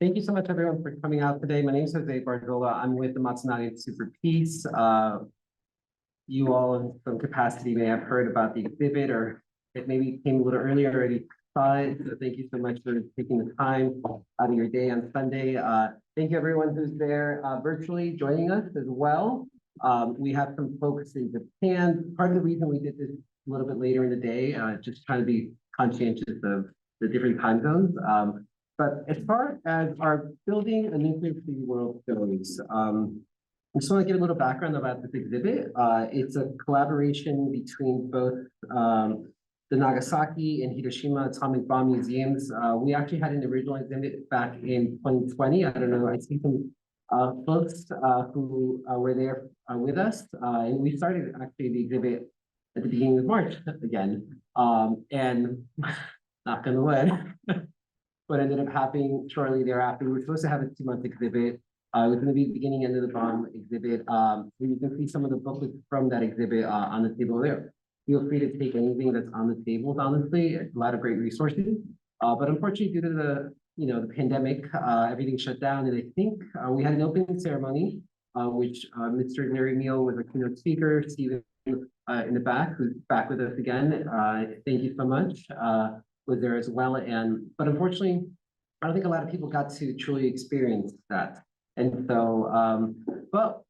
Thank you so much, everyone, for coming out today. My name is Jose Barzola. I'm with the Matsunaga Institute for Peace. You all in some capacity may have heard about the exhibit, or it maybe came a little earlier, already saw it. So thank you so much for taking the time out of your day on Sunday. Thank you, everyone who's there virtually joining us as well. We have some folks in Japan. Part of the reason we did this a little bit later in the day, just trying to be conscientious of the different time zones. But as far as our building a nuclear-free world goes, I just want to give a little background about this exhibit. It's a collaboration between both the Nagasaki and Hiroshima atomic bomb museums. We actually had an original exhibit back in 2020. I don't know, I see some folks who were there with us. And we started actually the exhibit at the beginning of March again. And not gonna win. What ended up happening shortly thereafter, we were supposed to have a 2-month exhibit. It was going to be the beginning end of the bomb exhibit. You can see some of the booklets from that exhibit on the table there. Feel free to take anything that's on the tables, honestly. It's a lot of great resources. But unfortunately, due to the pandemic, everything shut down. And I think we had an opening ceremony, which Mr. Larry Neal was a keynote speaker. Stephen in the back, who's back with us again. Thank you so much. Was there as well, but unfortunately, I don't think a lot of people got to truly experience that. And so, but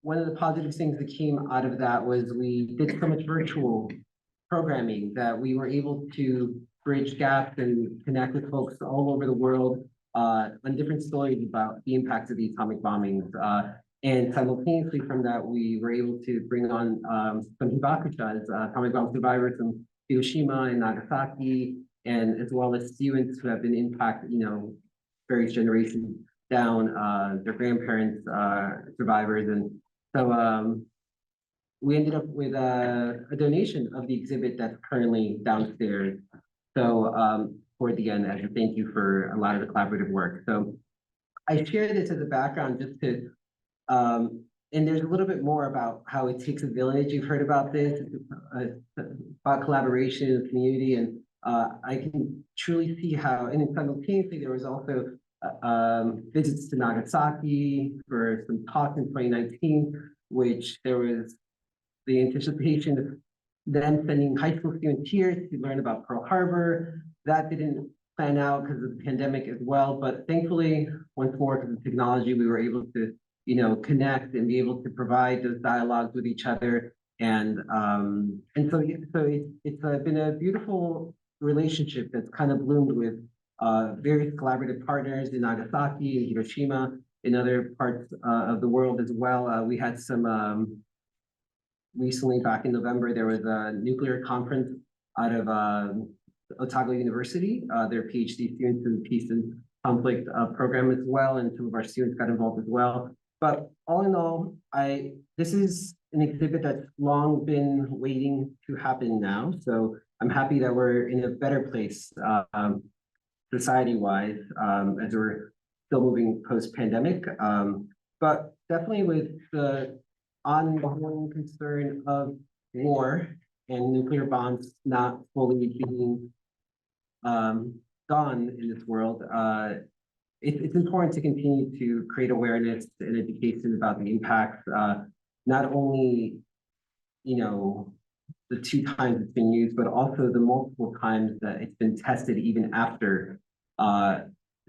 one of the positive things that came out of that was we did so much virtual programming that we were able to bridge gaps and connect with folks all over the world on different stories about the impacts of the atomic bombings. And simultaneously from that, we were able to bring on some hibakushas, atomic bomb survivors from Hiroshima and Nagasaki, and as well as students who have been impacted, various generations down, their grandparents, survivors. And so we ended up with a donation of the exhibit that's currently downstairs. So for the end, as a thank you for a lot of the collaborative work. So I share this as a background just to, and there's a little bit more about how it takes a village. You've heard about this, about collaboration in the community, and I can truly see how, and simultaneously there was also visits to Nagasaki for some talks in 2019, which there was the anticipation of them sending high school students here to learn about Pearl Harbor. That didn't plan out because of the pandemic as well, but thankfully, once more because of technology, we were able to connect and be able to provide those dialogues with each other. And so it's been a beautiful relationship that's kind of bloomed with various collaborative partners in Nagasaki and Hiroshima, in other parts of the world as well. We had some recently back in November, there was a nuclear conference out of Otago University, their PhD students in the Peace and Conflict program as well, and some of our students got involved as well. But all in all, this is an exhibit that's long been waiting to happen now. So I'm happy that we're in a better place society-wise as we're still moving post-pandemic. But definitely with the ongoing concern of war and nuclear bombs not fully being gone in this world, it's important to continue to create awareness and education about the impacts, not only, the 2 times it's been used, but also the multiple times that it's been tested even after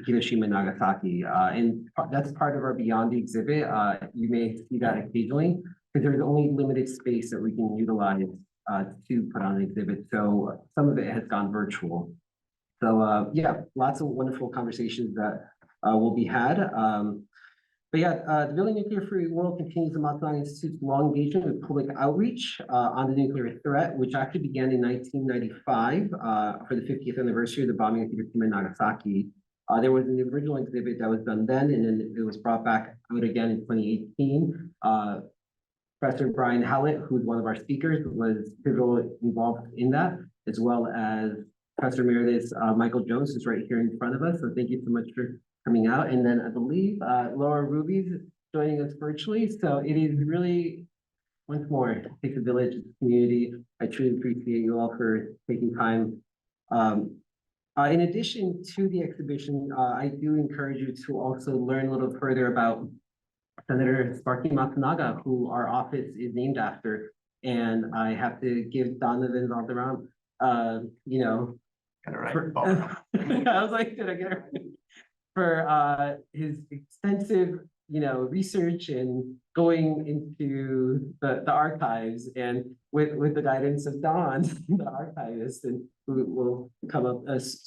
Hiroshima and Nagasaki. And that's part of our Beyond the exhibit. You may see that occasionally, because there's only limited space that we can utilize to put on an exhibit. So some of it has gone virtual. So yeah, lots of wonderful conversations that will be had. But yeah, the Building Nuclear Free World continues the Matsunaga Institute's long engagement with public outreach on the nuclear threat, which actually began in 1995 for the 50th anniversary of the bombing of Hiroshima and Nagasaki. There was an original exhibit that was done then, and then it was brought back out again in 2018. Professor Brien Hallett, who's one of our speakers, was pivotal involved in that, as well as Professor Emeritus Michael Jones, who's right here in front of us. So thank you so much for coming out. And then I believe Laura Ruby's joining us virtually. So it is really, once more, it takes a village, it's a community. I truly appreciate you all for taking time In addition to the exhibition, I do encourage you to also learn a little further about Senator Sparky Matsunaga, who our office is named after. And I have to give Donovan Valderrama, you know, Got it right. for, Oh. I was like, did I get it right? For his extensive, you know, research and going into the archives, and with the guidance of Don, the archivist, and who will come up as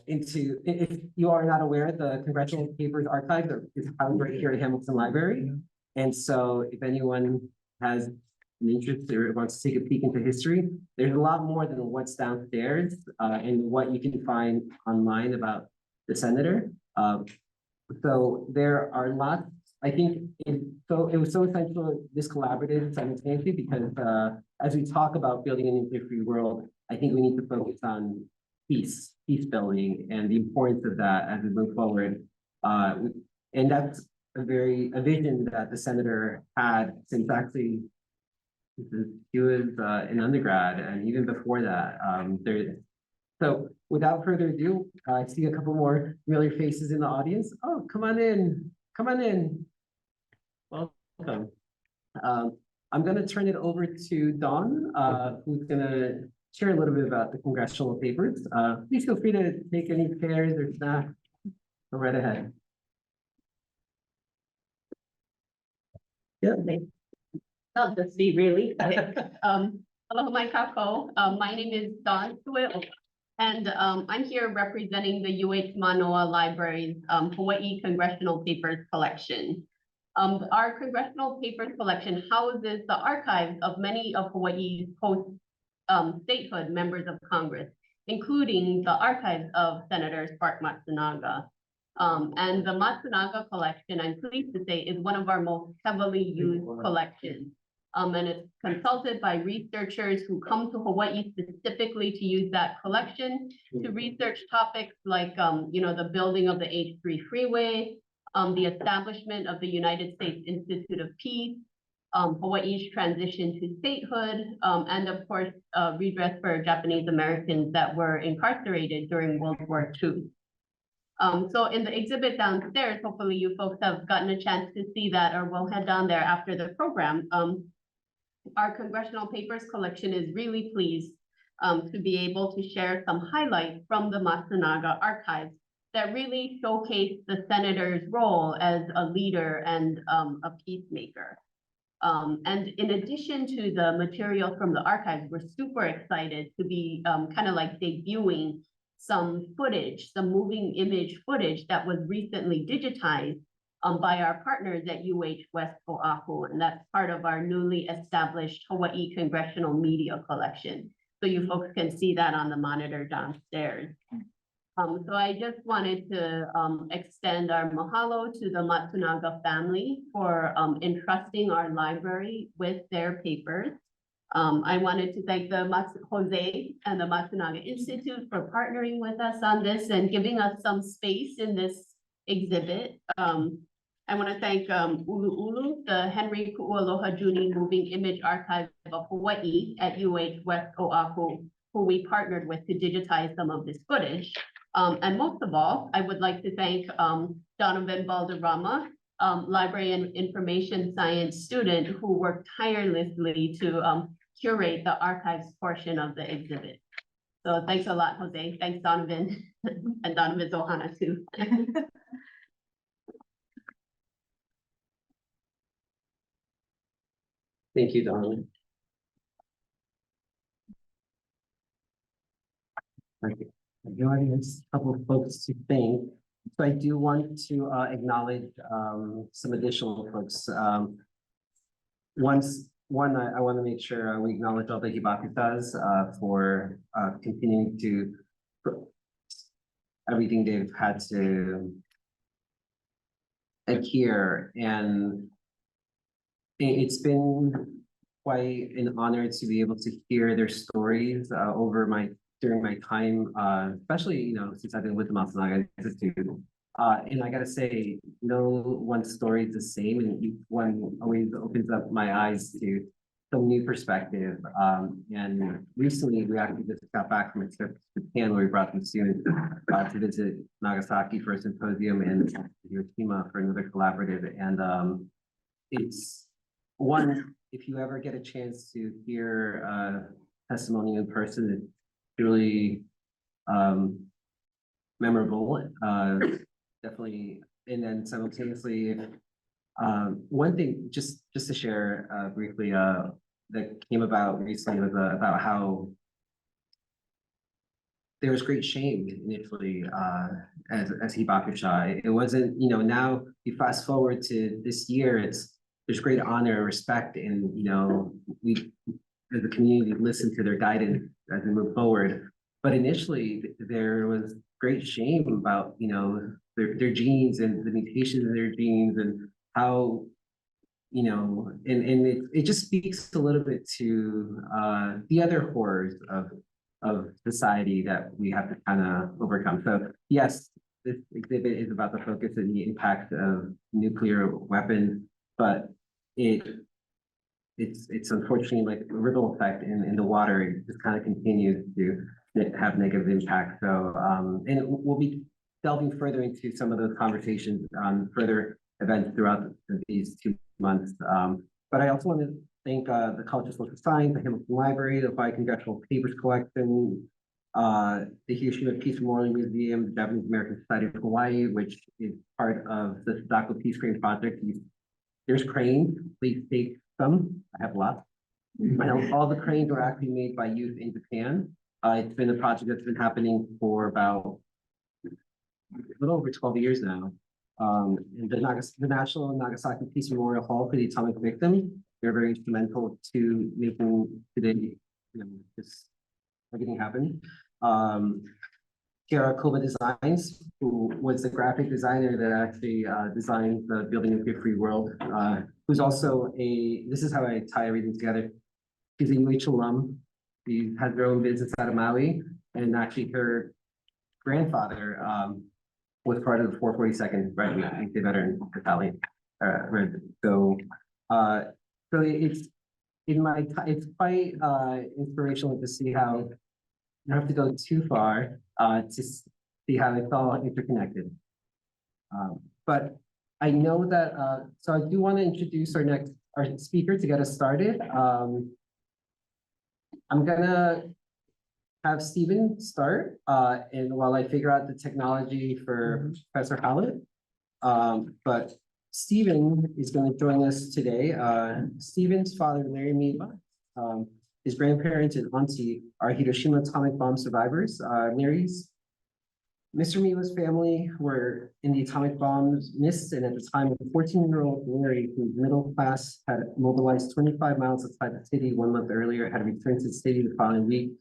if you are not aware, the Congressional Papers Archive is housed right here at Hamilton Library. And so if anyone has an interest or wants to take a peek into history, there's a lot more than what's downstairs and what you can find online about the senator. So there are lots. I think it was so essential, this collaborative simultaneously, because as we talk about building an interfaith world, I think we need to focus on peace building, and the importance of that as we move forward. And that's a vision that the senator had since actually he was an undergrad, and even before that. So without further ado, I see a couple more familiar faces in the audience. Oh, come on in. Come on in. Welcome. I'm going to turn it over to Dawn, who's going to share a little bit about the congressional papers. Please feel free to take any chairs or snacks. Go right ahead. Yeah. Not just be really. Hello, my kako. My name is Dawn Swill, and I'm here representing the UH Manoa Library's Hawaii Congressional Papers collection. Our Congressional Papers collection houses the archives of many of Hawaii's post-statehood members of Congress, including the archives of Senator Spark Matsunaga. And the Matsunaga collection, I'm pleased to say, is one of our most heavily used collections. And it's consulted by researchers who come to Hawaii specifically to use that collection to research topics like, you know, the building of the H3 freeway, the establishment of the United States Institute of Peace, Hawaii's transition to statehood, and of course, redress for Japanese Americans that were incarcerated during World War II. So in the exhibit downstairs, hopefully you folks have gotten a chance to see that, or we'll head down there after the program. Our Congressional Papers collection is really pleased to be able to share some highlights from the Matsunaga archives that really showcase the senator's role as a leader and a peacemaker. And in addition to the material from the archives, we're super excited to be kind of like debuting some footage, some moving image footage that was recently digitized by our partners at UH West Oahu, and that's part of our newly established Hawaii Congressional Media Collection. So you folks can see that on the monitor downstairs. So I just wanted to extend our mahalo to the Matsunaga family for entrusting our library with their papers. I wanted to thank Jose and the Matsunaga Institute for partnering with us on this and giving us some space in this exhibit. I want to thank Ulu Ulu, the Henry Ku'ualoha Juni Moving Image Archive of Hawaii at UH West Oahu, who we partnered with to digitize some of this footage. And most of all, I would like to thank Donovan Valderrama, Library and Information Science student who worked tirelessly to curate the archives portion of the exhibit. So thanks a lot, Jose. Thanks, Donovan, and Donovan's Ohana too. Thank you, Donovan. Thank you. The audience, a couple of folks to thank. So I do want to acknowledge some additional folks. One, I want to make sure we acknowledge all the hibakutas for continuing to everything they've had to adhere, and it's been quite an honor to be able to hear their stories during my time, especially, since I've been with the Matsunaga Institute. And I gotta say, no one story is the same, and each one always opens up my eyes to some new perspective. And recently we actually just got back from a trip to Japan where we brought some students to visit Nagasaki for a symposium and Hiroshima for another collaborative. And it's one, if you ever get a chance to hear testimony in person, it's really memorable. Definitely, and then simultaneously, one thing just to share briefly that came about recently was about how there was great shame initially as hibakusha. It wasn't, you know, now you fast forward to this year, there's great honor, respect, and you know, we as a community listen to their guidance as we move forward. But initially there was great shame about, you know, their genes and the mutations in their genes and how, you know, and it just speaks a little bit to the other horrors of society that we have to kind of overcome. So yes, this exhibit is about the focus and the impact of nuclear weapons, but it's unfortunately like a ripple effect in the water. It just kind of continues to have negative impact. So and we'll be delving further into some of those conversations on further events throughout these 2 months. But I also want to thank the College of Social Science, the Hamilton Library, the Hawai'i Congressional Papers Collection, the Hiroshima Peace Memorial Museum, the Japanese American Society of Hawaii, which is part of the Sadako Peace Crane Project. There's cranes, please take some, I have lots. All the cranes are actually made by youth in Japan. It's been a project that's been happening for about a little over 12 years now. And the National Nagasaki Peace Memorial Hall for the Atomic Victims, they're very instrumental to making today, you know, this everything happen. Kara Koba Designs, who was the graphic designer that actually designed the Building a Nuclear Free World, who's also this is how I tie everything together. She's a UH alum. She has her own business out of Maui, and actually her grandfather was part of the 442nd Regiment, the veteran battalion. So it's it's quite inspirational to see how you don't have to go too far to see how it's all interconnected. But I know that so I do want to introduce our speaker to get us started. I'm gonna have Stephen start, and while I figure out the technology for Professor Hallett. But Stephen is going to join us today. Stephen's father, Larry Miwa, his grandparents and auntie are Hiroshima atomic bomb survivors. Mr. Miwa's family were in the atomic bombs mist, and at the time, a 14-year-old Larry, whose middle class had mobilized 25 miles outside the city 1 month earlier, had returned to the city the following week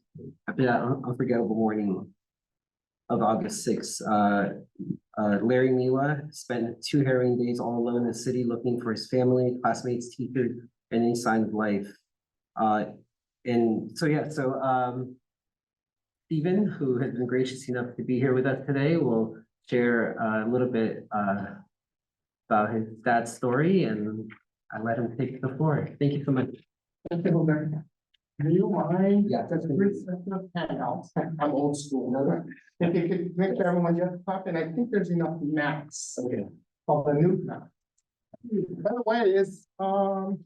after that unforgettable morning of August 6th. Larry Miwa spent 2 harrowing days all alone in the city looking for his family, classmates, teachers, and any sign of life. And so, yeah, so Stephen, who has been gracious enough to be here with us today, will share a little bit about his dad's story, and I let him take the floor. Thank you so much. Thank you, do you mind? Yeah, that's three sets of handouts. I'm old school. If you could make sure everyone just pop in, I think there's enough maps. Okay. Of the new map. By the way,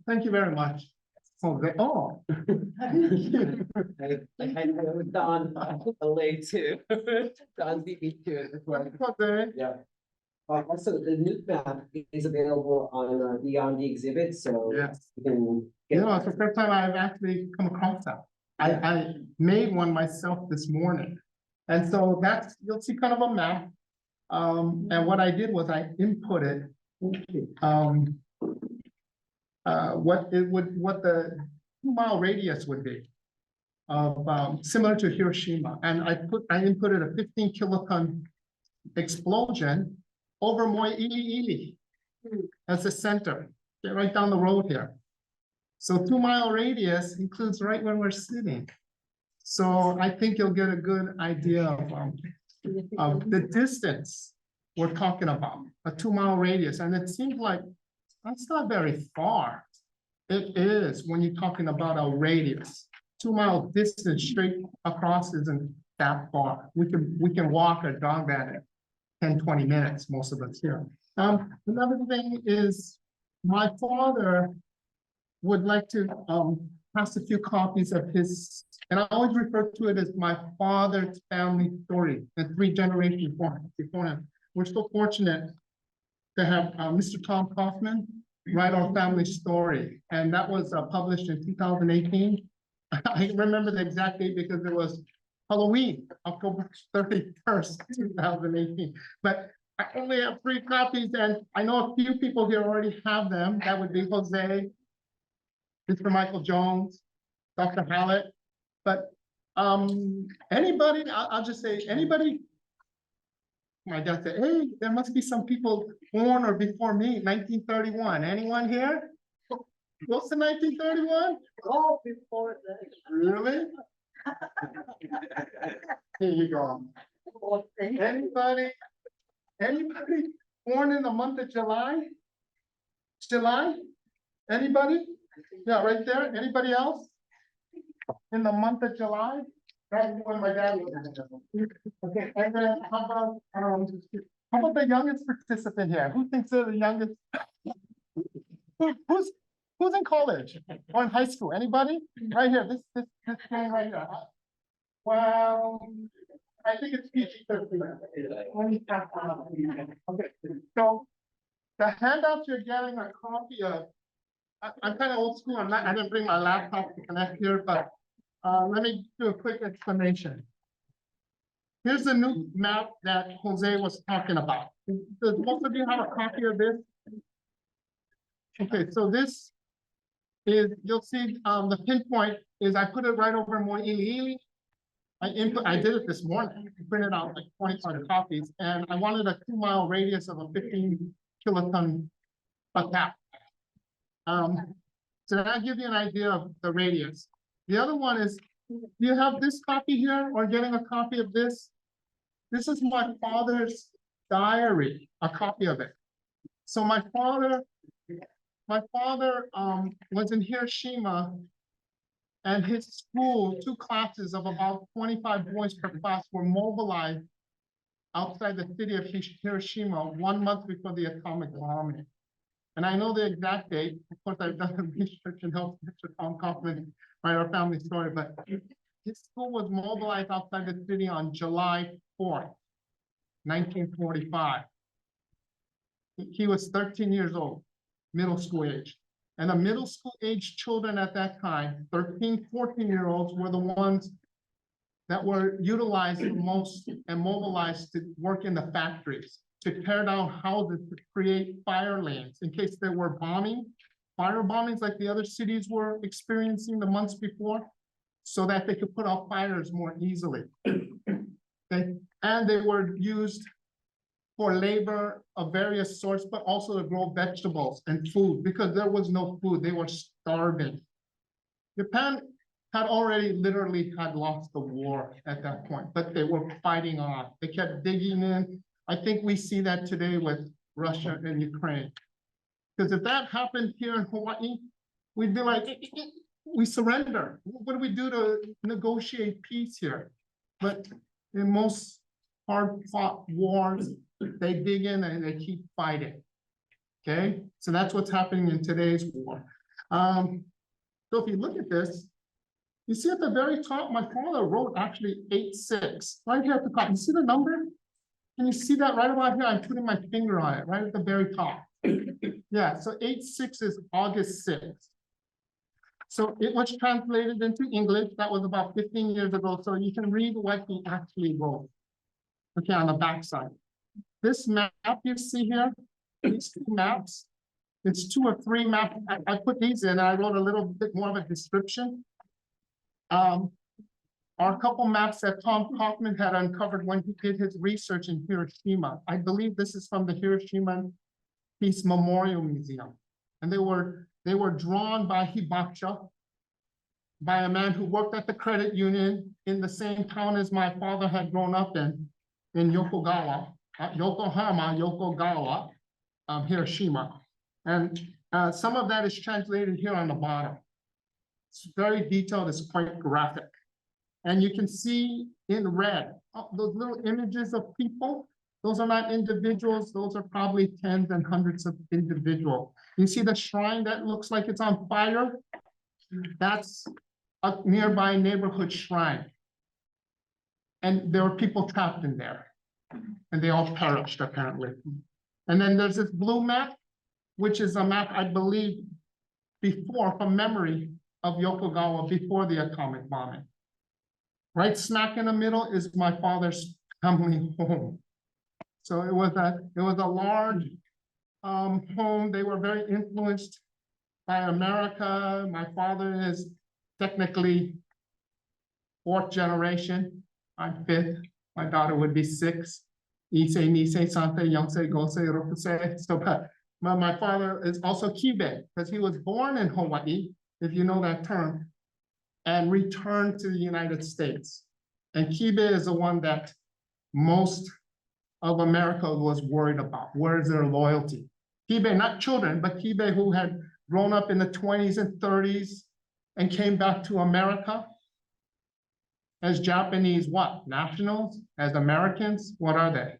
thank you very much. Oh. I was Don late too. Don beat me to it. Okay. Yeah. Also, the new map is available on Beyond the Exhibit, so Yes. you can You know, it's the first time I've actually come across that. I made one myself this morning. And so you'll see kind of a map. And what I did was I inputted what the 2-mile radius would be of similar to Hiroshima. And I inputted a 15 kiloton explosion over Moi'ili'ili as the center, right down the road here. So 2-mile radius includes right where we're sitting. So I think you'll get a good idea of the distance we're talking about, a 2-mile radius. And it seems like that's not very far. It is, when you're talking about a radius. 2 mile distance straight across isn't that far. We can walk or jog that in 10, 20 minutes, most of us here. Another thing is, my father would like to pass a few copies of his, and I always refer to it as my father's family story, and 3 generations before him. We're so fortunate to have Mr. Tom Kaufman write our family story, and that was published in 2018. I remember the exact date because it was Halloween, October 31st, 2018. But I only have 3 copies, and I know a few people here already have them. That would be Jose, Mr. Michael Jones, Dr. Hallett. But anybody, I'll just say, anybody, my dad said, hey, there must be some people born or before me, 1931. Anyone here? What's the 1931? Oh, before that. Really? Here you go. Anybody born in the month of July? July? Anybody? Yeah, right there. Anybody else? In the month of July? That's when my dad was. Okay, and then how about the youngest participant here? Who thinks they're the youngest? Who's in college or in high school? Anybody? Right here, this guy right here. Well, I think it's PG-13. Okay, so the handouts you're getting a copy of. I'm kind of old school. I didn't bring my laptop to connect here, but let me do a quick explanation. Here's the new map that Jose was talking about. Does most of you have a copy of this? Okay, so this is, you'll see the pinpoint is I put it right over Mo'iliili. I did it this morning. I printed out like 25 copies, and I wanted a 2-mile radius of a 15 kiloton attack. So that'll give you an idea of the radius. The other one is, you have this copy here or getting a copy of this? This is my father's diary, a copy of it. So my father was in Hiroshima, and his school, 2 classes of about 25 boys per class were mobilized outside the city of Hiroshima 1 month before the atomic bombing. And I know the exact date. Of course, I've done the research and helped Mr. Tom Kaufman write our family story, but his school was mobilized outside the city on July 4th, 1945. He was 13 years old, middle school age. And the middle school age children at that time, 13, 14-year-olds, were the ones that were utilized the most and mobilized to work in the factories, to tear down houses, to create fire lanes in case there were fire bombings like the other cities were experiencing the months before, so that they could put out fires more easily. Okay? And they were used for labor of various sorts, but also to grow vegetables and food, because there was no food. They were starving. Japan had already literally had lost the war at that point, but they were fighting on. They kept digging in. I think we see that today with Russia and Ukraine. Because if that happened here in Hawaii, we'd be like, we surrender. What do we do to negotiate peace here? But in most hard-fought wars, they dig in and they keep fighting. Okay, so that's what's happening in today's war. So if you look at this, you see at the very top, my father wrote actually 8-6 right here at the top. You see the number? Can you see that right about here? I'm putting my finger on it right at the very top. Yeah, so 8-6 is August 6th. So it was translated into English. That was about 15 years ago. So you can read what he actually wrote. Okay, on the back side. This map you see here, these 2 maps, it's 2 or 3 maps. I put these in and I wrote a little bit more of a description. Are a couple maps that Tom Kaufman had uncovered when he did his research in Hiroshima. I believe this is from the Hiroshima Peace Memorial Museum. And they were drawn by Hibakusha, by a man who worked at the credit union in the same town as my father had grown up in Yokogawa, Hiroshima. And Some of that is translated here on the bottom. It's very detailed, it's quite graphic. And you can see in red, those little images of people, those are not individuals, those are probably tens and hundreds of individuals. You see the shrine that looks like it's on fire? That's a nearby neighborhood shrine. And there were people trapped in there. And they all perished, apparently. And then there's this blue map, which is a map, I believe, before, from memory, of Yokogawa before the atomic bombing. Right smack in the middle is my father's family home. So it was a large home. They were very influenced by America. My father is technically fourth generation. I'm fifth. My daughter would be six. Ise, Nisei, Sante, Yonsei, Gosei, Rokusei. So, but my father is also Kibe because he was born in Hawaii, if you know that term, and returned to the United States. And Kibe is the one that most of America was worried about. Where is their loyalty? Kibe, not children, but Kibe who had grown up in the 20s and 30s and came back to America as Japanese what? Nationals? As Americans? What are they?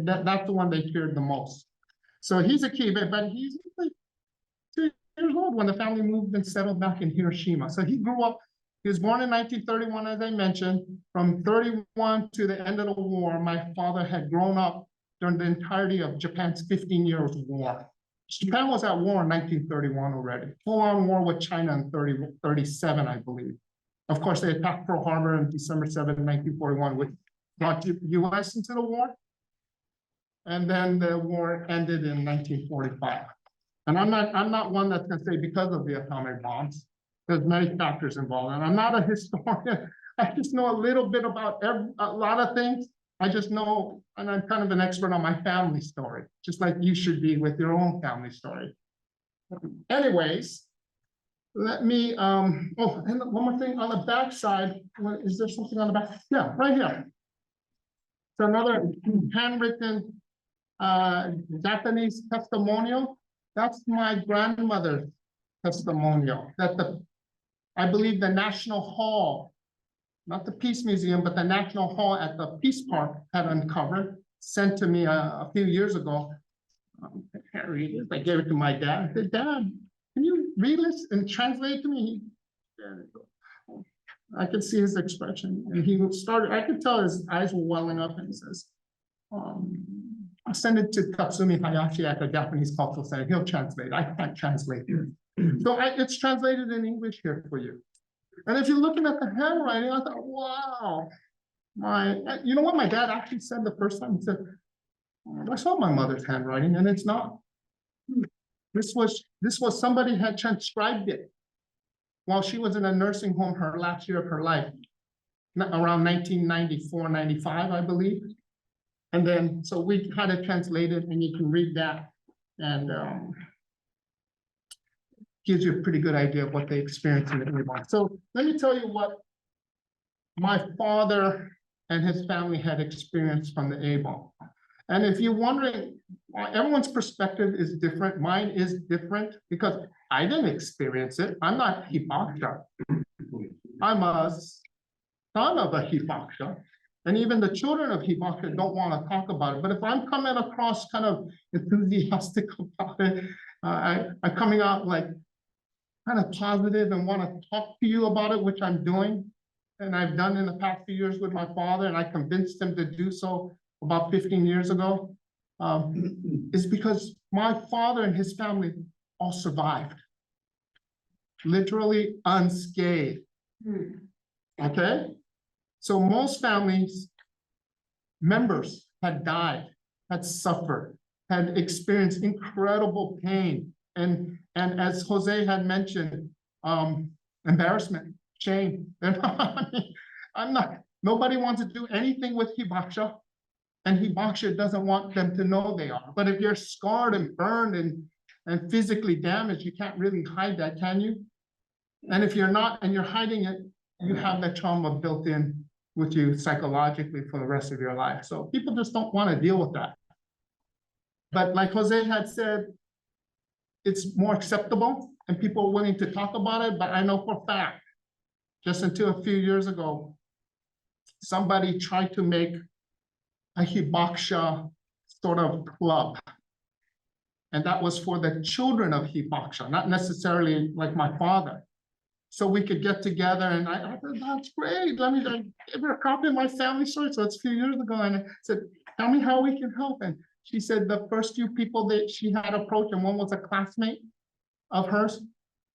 That's the one they feared the most. So he's a Kibe, but he's like 2 years old when the family moved and settled back in Hiroshima. So he grew up, he was born in 1931, as I mentioned. From 31 to the end of the war, my father had grown up during the entirety of Japan's 15 years war. Japan was at war in 1931 already, full-on war with China in 37, I believe. Of course, they attacked Pearl Harbor on December 7, 1941, which brought the U.S. into the war. And then the war ended in 1945. And I'm not one that's gonna say because of the atomic bombs. There's many factors involved, and I'm not a historian. I just know a little bit about a lot of things. I just know, and I'm kind of an expert on my family story, just like you should be with your own family story. Anyways, let me, oh, and one more thing on the back side. Is there something on the back? Yeah, right here. It's another handwritten Japanese testimonial. That's my grandmother's testimonial that I believe the National Hall, not the Peace Museum, but the National Hall at the Peace Park had uncovered, sent to me a few years ago. I can't read it. I gave it to my dad. I said, Dad, can you read this and translate to me? I could see his expression. And he started, I could tell his eyes were welling up, and he says, I'll send it to Tatsumi Hayashi at the Japanese Cultural Center. He'll translate. I can't translate it. So it's translated in English here for you. And if you're looking at the handwriting, I thought, wow. You know what my dad actually said the first time? He said, I saw my mother's handwriting, and it's not. This was somebody had transcribed it while she was in a nursing home her last year of her life, around 1994, 95, I believe. And then, so we had it translated, and you can read that, and gives you a pretty good idea of what they experienced in the Avon. So let me tell you what my father and his family had experienced from the Avon. And if you're wondering, everyone's perspective is different. Mine is different because I didn't experience it. I'm not hibakusha. I'm a son of a hibakusha. And even the children of hibakusha don't want to talk about it. But if I'm coming across kind of enthusiastic about it, I'm coming out like kind of positive and want to talk to you about it, which I'm doing. And I've done in the past few years with my father, and I convinced him to do so about 15 years ago, is because my father and his family all survived. Literally unscathed. Okay? So most families, members had died, had suffered, had experienced incredible pain. And as Jose had mentioned, embarrassment, shame. Nobody wants to do anything with hibakusha, and hibakusha doesn't want them to know they are. But if you're scarred and burned and physically damaged, you can't really hide that, can you? And if you're not, and you're hiding it, you have that trauma built in with you psychologically for the rest of your life. So people just don't want to deal with that. But like Jose had said, it's more acceptable and people are willing to talk about it, but I know for a fact, just until a few years ago, somebody tried to make a hibakusha sort of club. And that was for the children of hibakusha, not necessarily like my father. So we could get together and I thought, that's great. Let me give her a copy of my family story. So it's a few years ago. And I said, tell me how we can help. And she said the first few people that she had approached, and one was a classmate of hers,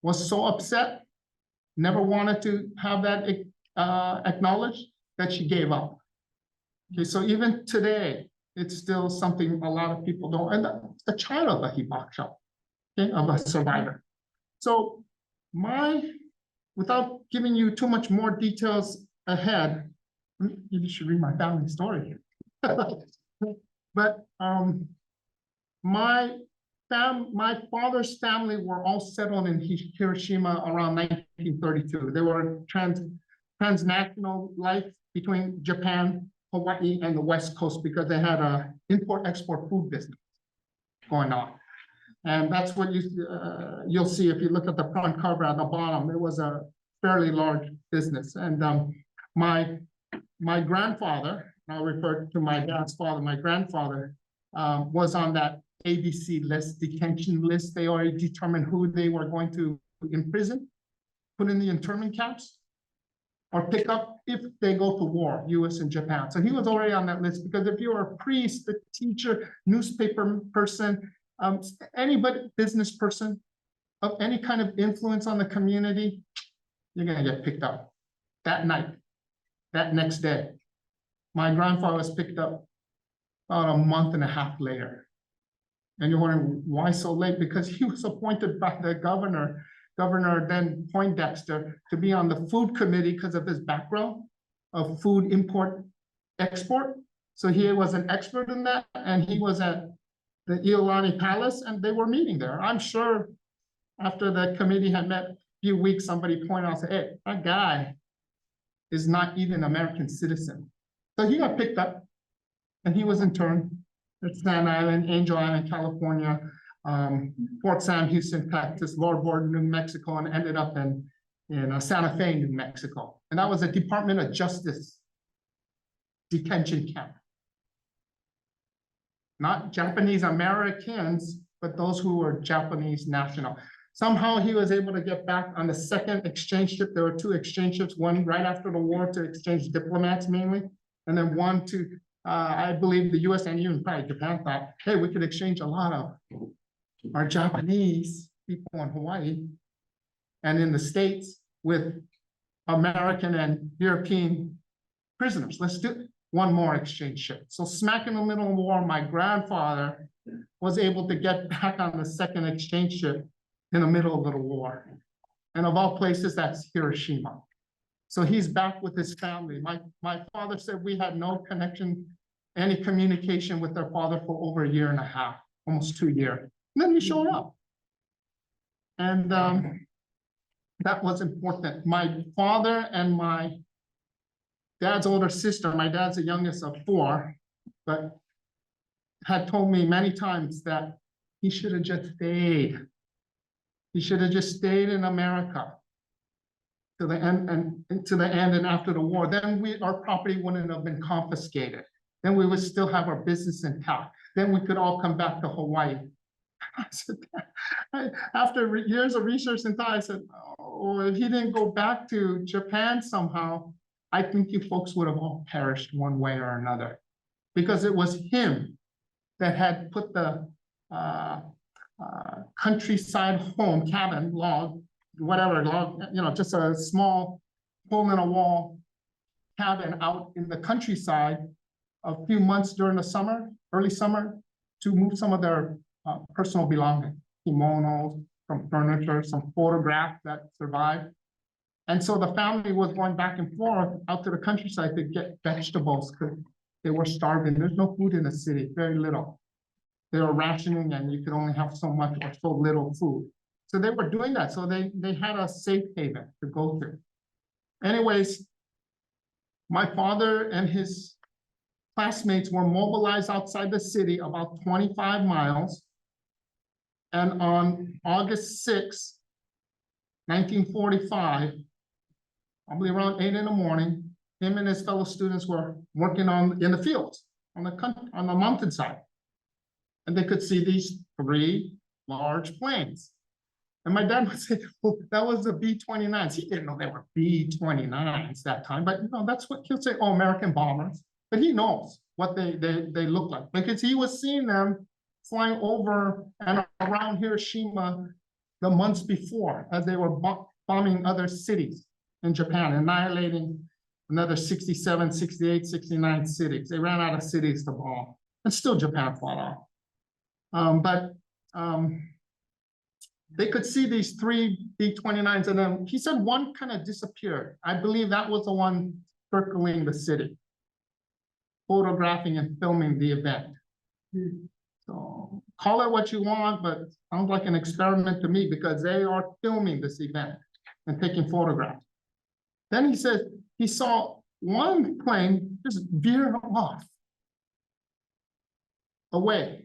was so upset, never wanted to have that acknowledged, that she gave up. Okay, so even today, it's still something a lot of people don't, and the child of a hibakusha, okay, of a survivor. So without giving you too much more details ahead, you should read my family story. But my father's family were all settled in Hiroshima around 1932. They were transnational life between Japan, Hawaii, and the West Coast because they had a import-export food business going on. And that's what you'll see if you look at the front cover at the bottom. It was a fairly large business. And my grandfather, I'll refer to my dad's father, my grandfather was on that ABC list, detention list. They already determined who they were going to imprison, put in the internment camps, or pick up if they go to war, US and Japan. So he was already on that list because if you were a priest, a teacher, newspaper person, anybody, business person of any kind of influence on the community, you're gonna get picked up that night, that next day. My grandfather was picked up about a month and a half later. And you're wondering, why so late? Because he was appointed by the governor then Poindexter, to be on the food committee because of his background of food import export. So he was an expert in that, and he was at the Iolani Palace, and they were meeting there. I'm sure after the committee had met a few weeks, somebody pointed out and said, hey, that guy is not even an American citizen. So he got picked up and he was interned at Staten Island, Angel Island, California, Fort Sam Houston, Texas, Lord, New Mexico, and ended up in Santa Fe, New Mexico. And that was a Department of Justice detention camp. Not Japanese Americans, but those who were Japanese national. Somehow he was able to get back on the second exchange ship. There were two exchange ships, one right after the war to exchange diplomats mainly, and then one to, I believe the U.S. and even probably Japan thought, hey, we could exchange a lot of our Japanese people in Hawaii and in the States with American and European prisoners. Let's do one more exchange ship. So smack in the middle of the war, my grandfather was able to get back on the second exchange ship in the middle of the war. And of all places, that's Hiroshima. So he's back with his family. My father said we had no connection, any communication with their father for over a year and a half, almost 2 years. And then he showed up. And that was important. My father and my dad's older sister, my dad's the youngest of 4, but had told me many times that he should have just stayed. He should have just stayed in America to the end and after the war. Then our property wouldn't have been confiscated. Then we would still have our business intact. Then we could all come back to Hawaii. I said, after years of research and time, I said, oh, if he didn't go back to Japan somehow, I think you folks would have all perished one way or another, because it was him that had put the countryside home, cabin, log, whatever, log, just a small hole in a wall cabin out in the countryside a few months during the summer, early summer, to move some of their personal belongings, kimonos, some furniture, some photographs that survived. And so the family was going back and forth out to the countryside to get vegetables because they were starving. There's no food in the city, very little. They were rationing and you could only have so much or so little food. So they were doing that. So they had a safe haven to go to. Anyways, my father and his classmates were mobilized outside the city about 25 miles. And on August 6, 1945, probably around 8 in the morning, him and his fellow students were working in the fields, on the mountainside. And they could see these 3 large planes. And my dad would say, well, that was the B-29s. He didn't know they were B-29s that time, but that's what he'll say, oh, American bombers. But he knows what they look like, because he was seeing them flying over and around Hiroshima the months before, as they were bombing other cities in Japan, annihilating another 67, 68, 69 cities. They ran out of cities to bomb, and still Japan fought off. They could see these 3 B-29s, and then he said one kind of disappeared. I believe that was the one circling the city, photographing and filming the event. So call it what you want, but it sounds like an experiment to me, because they are filming this event and taking photographs. Then he said he saw one plane just veer off away.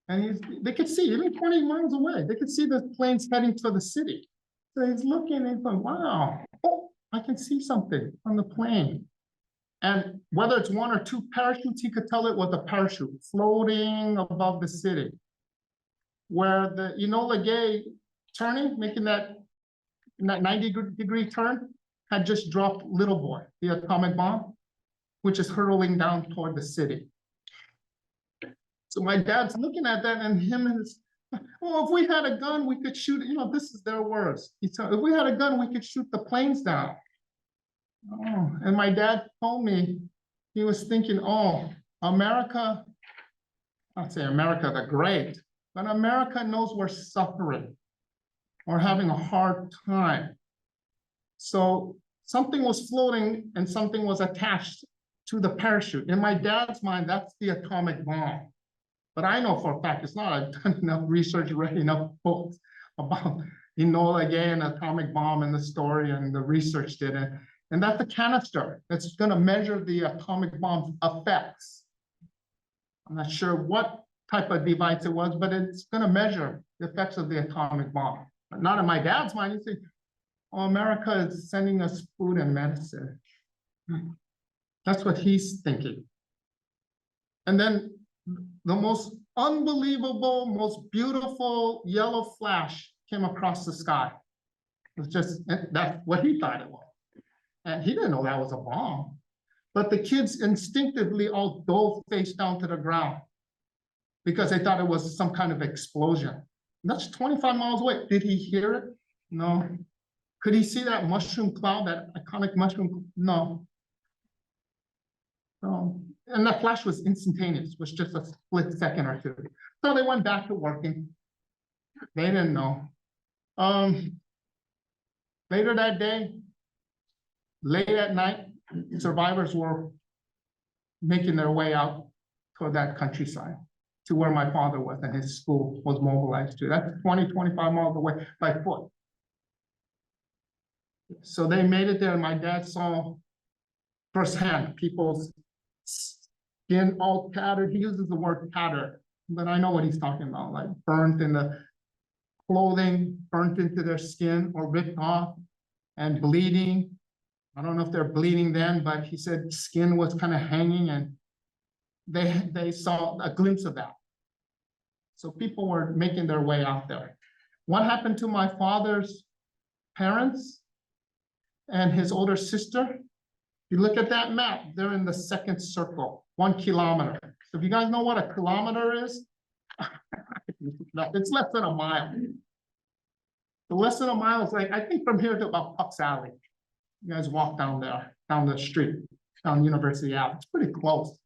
And they could see, even 20 miles away, they could see the planes heading to the city. So he's looking and going, wow, oh, I can see something on the plane. And whether it's 1 or 2 parachutes, he could tell it was a parachute floating above the city. Where the Enola Gay turning, making that 90-degree turn, had just dropped Little Boy, the atomic bomb, which is hurtling down toward the city. So my dad's looking at that, and him and his, well, if we had a gun, we could shoot, this is their words. He said, if we had a gun, we could shoot the planes down. Oh, and my dad told me, he was thinking, oh, America, I'd say America the Great, but America knows we're suffering or having a hard time. So something was floating and something was attached to the parachute. In my dad's mind, that's the atomic bomb. But I know for a fact it's not. I've done enough research, read enough books about Enola Gay and atomic bomb and the story, and the research did it. And that's a canister that's going to measure the atomic bomb's effects. I'm not sure what type of device it was, but it's going to measure the effects of the atomic bomb. But not in my dad's mind. You see, oh, America is sending us food and medicine. That's what he's thinking. And then the most unbelievable, most beautiful yellow flash came across the sky. It was just, that's what he thought it was. And he didn't know that was a bomb. But the kids instinctively all dove face down to the ground because they thought it was some kind of explosion. And that's 25 miles away. Did he hear it? No. Could he see that mushroom cloud, that iconic mushroom? No. And that flash was instantaneous, was just a split second or 2. So they went back to working. They didn't know. Later that day, late at night, survivors were making their way out toward that countryside to where my father was and his school was mobilized to. That's 20, 25 miles away by foot. So they made it there, and my dad saw firsthand people's skin all tattered. He uses the word tattered, but I know what he's talking about, like burnt in the clothing, burnt into their skin or ripped off and bleeding. I don't know if they're bleeding then, but he said skin was kind of hanging, and they saw a glimpse of that. So people were making their way out there. What happened to my father's parents and his older sister? You look at that map, they're in the second circle, 1 kilometer. So if you guys know what a kilometer is, it's less than a mile. The less than a mile is like, I think from here to about Puck's Alley. You guys walk down there, down the street, down University Ave. It's pretty close,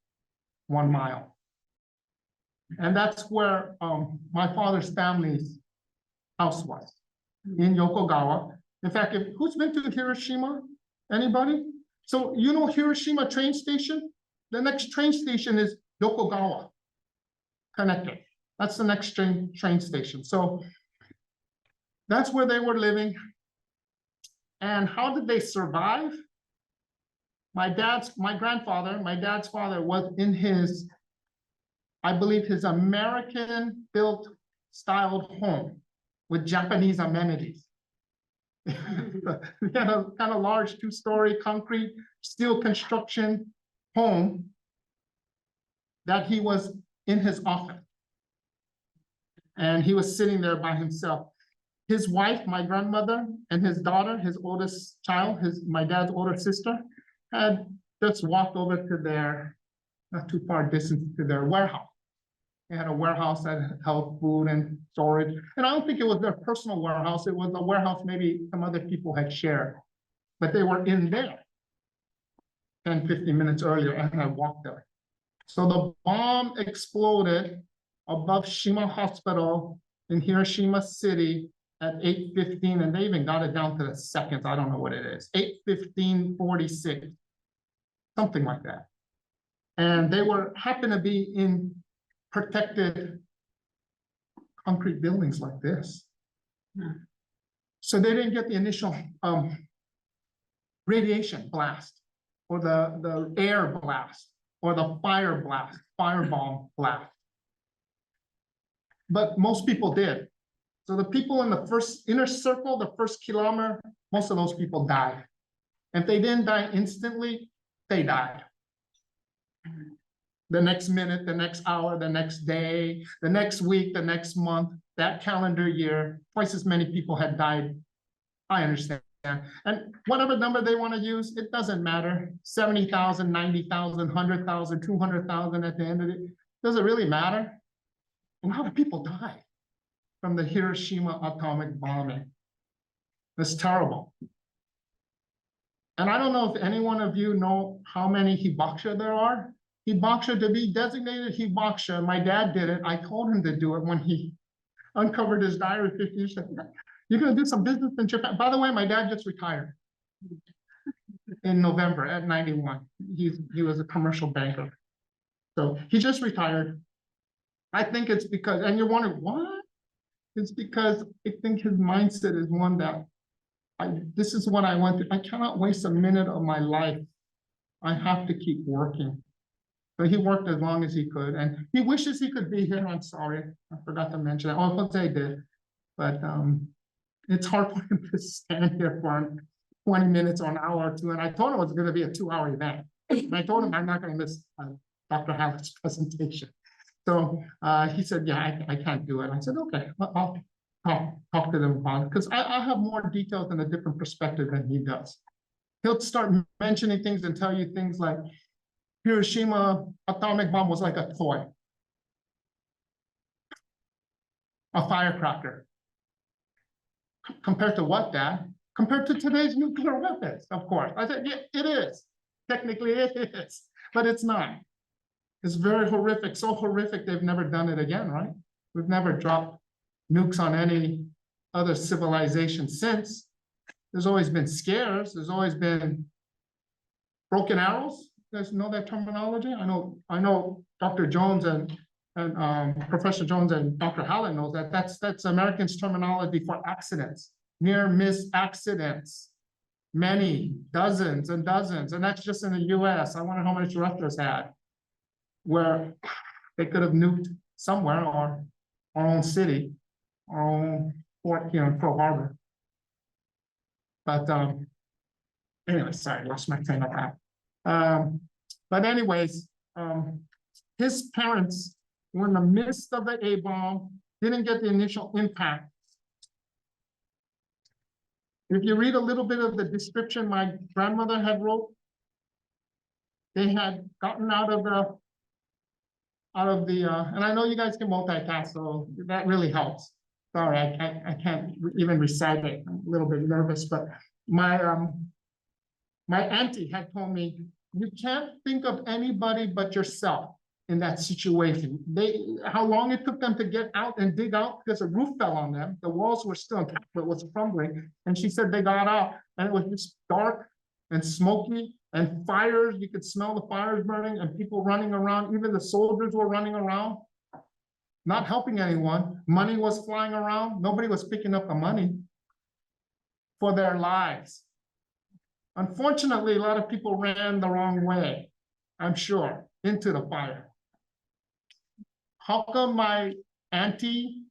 1 mile. And that's where my father's family's house was, in Yokogawa. In fact, who's been to Hiroshima? Anybody? So you know Hiroshima train station? The next train station is Yokogawa, connected. That's the next train station. So that's where they were living. And how did they survive? My dad's father was in his, I believe his American-built styled home with Japanese amenities. He had a kind of large 2-story concrete steel construction home that he was in his office. And he was sitting there by himself. His wife, my grandmother, and his daughter, his oldest child, my dad's older sister, had just walked over to their, not too far distance, to their warehouse. They had a warehouse that held food and storage. And I don't think it was their personal warehouse. It was a warehouse maybe some other people had shared. But they were in there 10, 15 minutes earlier, and I walked there. So the bomb exploded above Shima Hospital in Hiroshima City at 8:15, and they even got it down to the seconds. I don't know what it is, 8:15:46, something like that. And they happened to be in protected concrete buildings like this. So they didn't get the initial radiation blast, or the air blast, or the fire blast, firebomb blast. But most people did. So the people in the first inner circle, the first kilometer, most of those people died. If they didn't die instantly, they died. The next minute, the next hour, the next day, the next week, the next month, that calendar year, twice as many people had died. I understand. And whatever number they want to use, it doesn't matter. 70,000, 90,000, 100,000, 200,000 at the end of it. Does it really matter? A lot of people died from the Hiroshima atomic bombing. That's terrible. And I don't know if any one of you know how many hibakusha there are. Hibakusha, to be designated hibakusha, my dad did it. I told him to do it when he uncovered his diary 50 years ago. You're going to do some business in Japan. By the way, my dad just retired in November at 91. He was a commercial banker. So he just retired. I think it's because, and you're wondering, what? It's because I think his mindset is one that this is what I want to, I cannot waste a minute of my life. I have to keep working. So he worked as long as he could, and he wishes he could be here. I'm sorry, I forgot to mention that. Oh, Jose did, but it's hard for him to stand here for 20 minutes or an hour or two. And I told him it was going to be a 2-hour event. And I told him I'm not going to miss Dr. Hallett's presentation. So he said, yeah, I can't do it. I said, okay, I'll talk to them about it, because I have more details and a different perspective than he does. He'll start mentioning things and tell you things like Hiroshima atomic bomb was like a toy, a firecracker. Compared to what, Dad? Compared to today's nuclear weapons, of course. I said, yeah, it is. Technically, it is, but it's not. It's very horrific, so horrific they've never done it again, right? We've never dropped nukes on any other civilization since. There's always been scares. There's always been broken arrows. You guys know that terminology? I know Dr. Jones and Professor Jones and Dr. Hallett knows that. That's Americans' terminology for accidents, near-miss accidents. Many, dozens and dozens, and that's just in the US. I wonder how many Russia's had, where they could have nuked somewhere, or our own city, our own port here in Pearl Harbor. But anyway, sorry, lost my train of thought. But anyways, his parents were in the midst of the A-bomb, didn't get the initial impact. If you read a little bit of the description my grandmother had wrote, they had gotten out of the, and I know you guys can multitask, so that really helps. Sorry, I can't even recite it. I'm a little bit nervous, but my auntie had told me, you can't think of anybody but yourself in that situation. How long it took them to get out and dig out, because the roof fell on them. The walls were still intact, but it was crumbling. And she said they got out and it was just dark and smoky and fires. You could smell the fires burning and people running around. Even the soldiers were running around, not helping anyone. Money was flying around. Nobody was picking up the money for their lives. Unfortunately, a lot of people ran the wrong way, I'm sure, into the fire. How come my auntie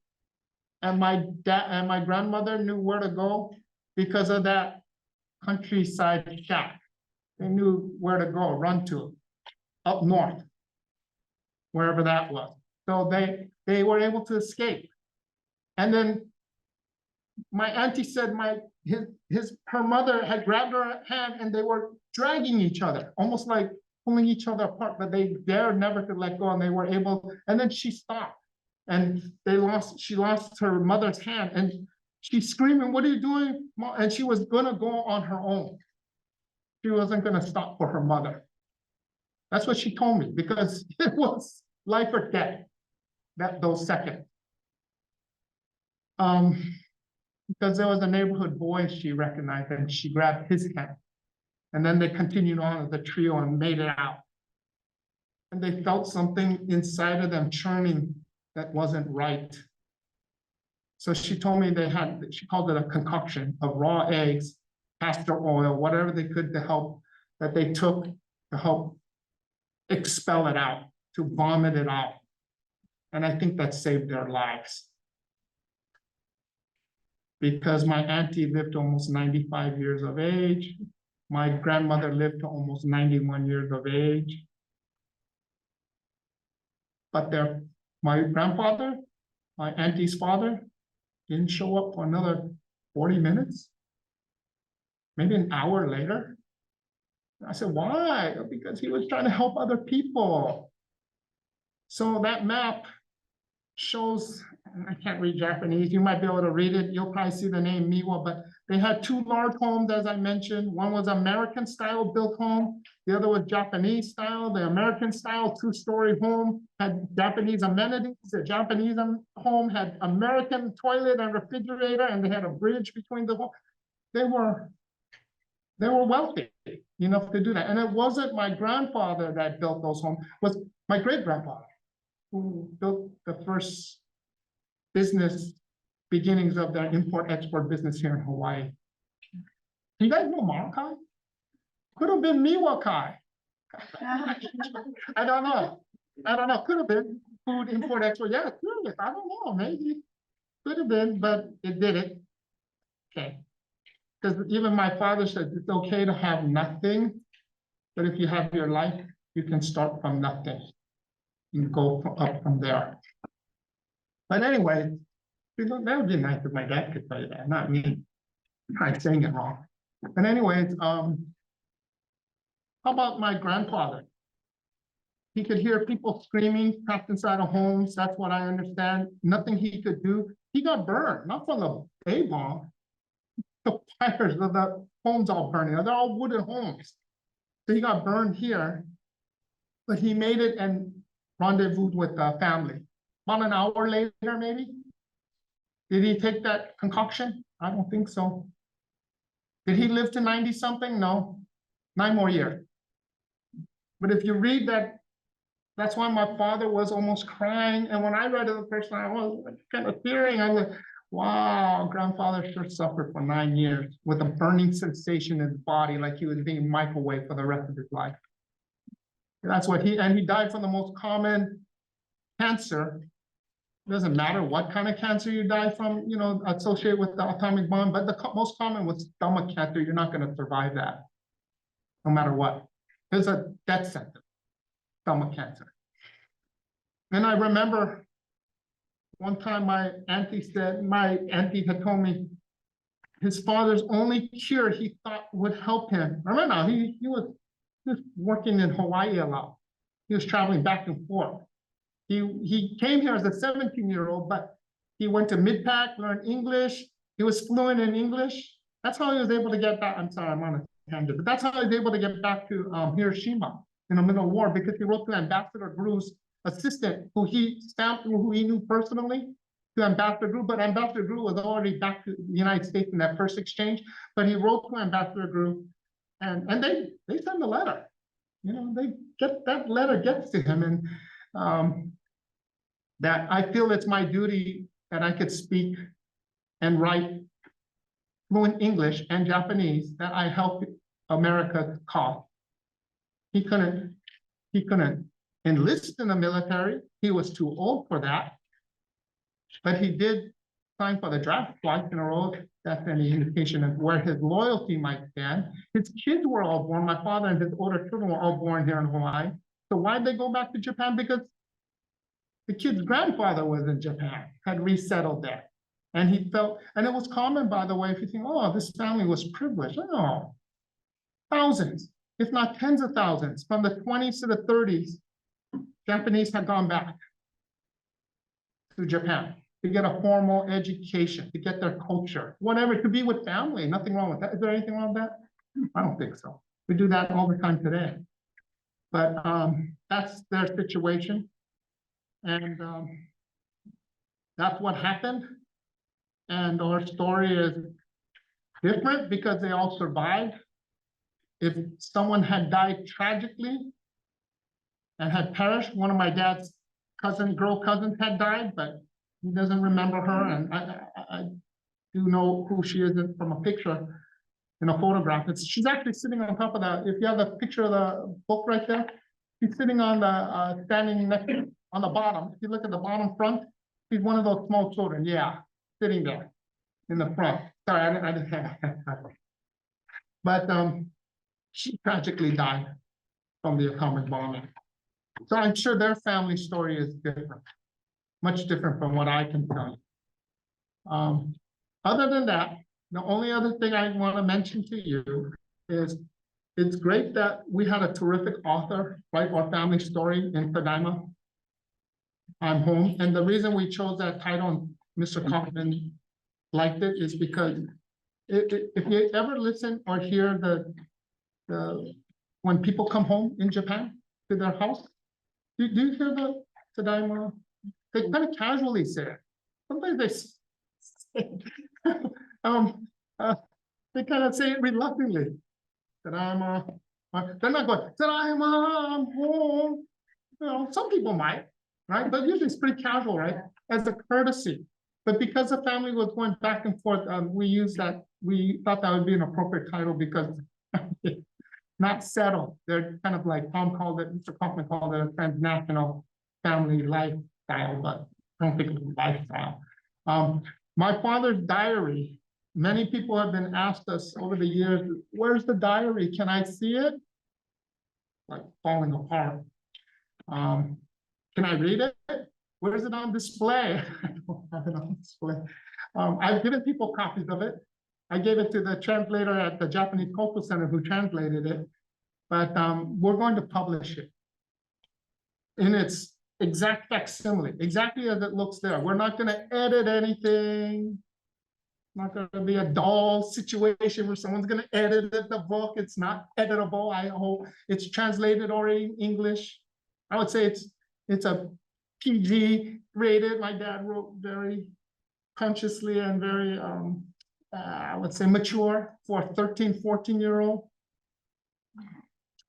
and my dad and my grandmother knew where to go because of that countryside shack. They knew where to go, run to, up north, wherever that was. So they were able to escape. And then my auntie said her mother had grabbed her hand and they were dragging each other, almost like pulling each other apart, but they dared never to let go, and they were able, and then she stopped. And she lost her mother's hand, and she's screaming, "What are you doing, Mom?" And she was gonna go on her own. She wasn't gonna stop for her mother. That's what she told me, because it was life or death, those seconds. Because there was a neighborhood boy she recognized, and she grabbed his hand. And then they continued on as a trio and made it out. And they felt something inside of them churning that wasn't right. So she told me she called it a concoction of raw eggs, castor oil, whatever they could that they took to help expel it out, to vomit it out. And I think that saved their lives. Because my auntie lived almost 95 years of age. My grandmother lived to almost 91 years of age. But my grandfather, my auntie's father, didn't show up for another 40 minutes, maybe an hour later. I said, why? Because he was trying to help other people. So that map shows, I can't read Japanese, you might be able to read it, you'll probably see the name Miwa, but they had two large homes, as I mentioned. One was American style built home, the other was Japanese style. The American style two-story home had Japanese amenities. The Japanese home had American toilet and refrigerator, and they had a bridge between the home. They were wealthy enough to do that. And it wasn't my grandfather that built those homes, it was my great-grandfather who built the first business beginnings of their import-export business here in Hawaii. Do you guys know Markai? Could have been Miwa Kai. I don't know. Could have been food import-export. Yeah, it could have. I don't know. Maybe. Could have been, but it didn't. Okay. Because even my father said it's okay to have nothing, but if you have your life, you can start from nothing and go up from there. But anyway, that would be nice if my dad could tell you that, not me. I'm saying it wrong. But anyways, how about my grandfather? He could hear people screaming trapped inside of homes. That's what I understand. Nothing he could do. He got burned, not from the A-bomb. The fires of the homes all burning. They're all wooden homes. So he got burned here, but he made it and rendezvoused with the family. About an hour later, maybe. Did he take that concoction? I don't think so. Did he live to 90 something? No, 9 more years. But if you read that, that's why my father was almost crying. And when I read it the first time, I was kind of tearing. I was like, wow, grandfather sure suffered for 9 years with a burning sensation in his body, like he was being microwaved for the rest of his life. That's what he died from the most common cancer. It doesn't matter what kind of cancer you die from, associated with the atomic bomb, but the most common was stomach cancer. You're not going to survive that, no matter what. It's a death sentence, stomach cancer. And I remember one time my auntie had told me his father's only cure he thought would help him. Remember, he was working in Hawaii a lot. He was traveling back and forth. He came here as a 17-year-old, but he went to Midpack, learned English. He was fluent in English. That's how he was able to get back. I'm sorry, I'm on a tangent, but that's how he was able to get back to Hiroshima in the middle of the war, because he wrote to Ambassador Gru's assistant, who he knew personally, to Ambassador Gru, but Ambassador Gru was already back to the United States in that first exchange. But he wrote to Ambassador Gru, and they send a letter. That letter gets to him, and that I feel it's my duty that I could speak and write fluent English and Japanese, that I helped America cause. He couldn't enlist in the military. He was too old for that. But he did signed for the draft twice in a row. That's any indication of where his loyalty might stand. His kids were all born, my father and his older children were all born here in Hawaii. So why'd they go back to Japan? Because the kid's grandfather was in Japan, had resettled there. And he felt, and it was common, by the way, if you think, oh, this family was privileged. No, thousands, if not tens of thousands, from the 20s to the 30s, Japanese had gone back to Japan to get a formal education, to get their culture, whatever, to be with family. Nothing wrong with that. Is there anything wrong with that? I don't think so. We do that all the time today. But that's their situation. And that's what happened. And our story is different because they all survived. If someone had died tragically and had perished, one of my dad's girl cousins had died, but he doesn't remember her. And I do know who she is from a picture in a photograph. She's actually sitting on top of the, if you have the picture of the book right there, she's sitting on the, standing next on the bottom. If you look at the bottom front, she's one of those small children. Yeah, sitting there in the front. Sorry, I didn't have that. But she tragically died from the atomic bombing. So I'm sure their family story is different, much different from what I can tell you. Other than that, the only other thing I want to mention to you is it's great that we had a terrific author write our family story in Tadaima, I'm Home. And the reason we chose that title, and Mr. Kaufman liked it, is because if you ever listen or hear the when people come home in Japan to their house, do you hear the Tadaima? They kind of casually say it. Sometimes they say, they kind of say it reluctantly. Tadaima. They're not going, Tadaima, I'm home. You know, some people might, right? But usually it's pretty casual, right? As a courtesy. But because the family was going back and forth, we used that, we thought that would be an appropriate title because not settled. They're kind of like Tom called it, Mr. Kaufman called it a transnational family lifestyle, but I don't think it's a lifestyle. My father's diary, many people have been asked us over the years, where's the diary? Can I see it? Like falling apart. Can I read it? Where is it on display? I don't have it on display. I've given people copies of it. I gave it to the translator at the Japanese Cultural Center who translated it, but we're going to publish it in its exact facsimile, exactly as it looks there. We're not going to edit anything. Not going to be a dull situation where someone's going to edit the book. It's not editable. I hope it's translated already in English. I would say it's a PG rated. My dad wrote very consciously and very, I would say mature for a 13, 14-year-old.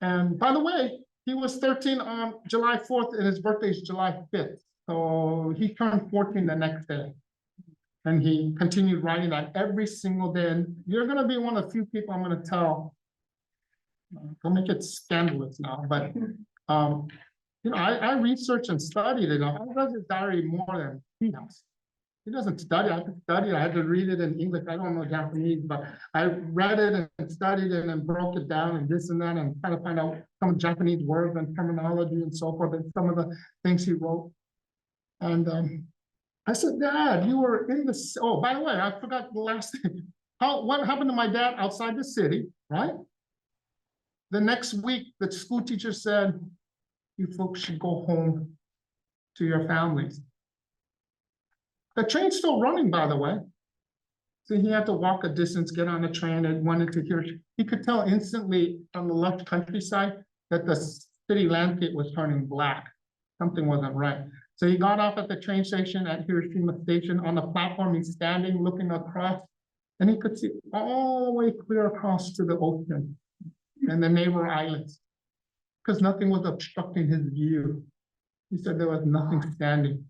And by the way, he was 13 on July 4th and his birthday is July 5th. So he turned 14 the next day. And he continued writing that every single day. And you're going to be one of the few people I'm going to tell. Don't make it scandalous now, but you know, I researched and studied it. I read his diary more than he does. He doesn't study. I had to study. I had to read it in English. I don't know Japanese, but I read it and studied it and broke it down and this and that and trying to find out some Japanese words and terminology and so forth and some of the things he wrote. And I said, Dad, you were in the, oh, by the way, I forgot the last thing. What happened to my dad outside the city, right? The next week, the school teacher said, you folks should go home to your families. The train's still running, by the way. So he had to walk a distance, get on the train and went into Hiroshima. He could tell instantly from the left countryside that the city landscape was turning black. Something wasn't right. So he got off at the train station at Hiroshima Station. On the platform, he's standing, looking across, and he could see all the way clear across to the ocean and the neighbor islands, because nothing was obstructing his view. He said there was nothing standing.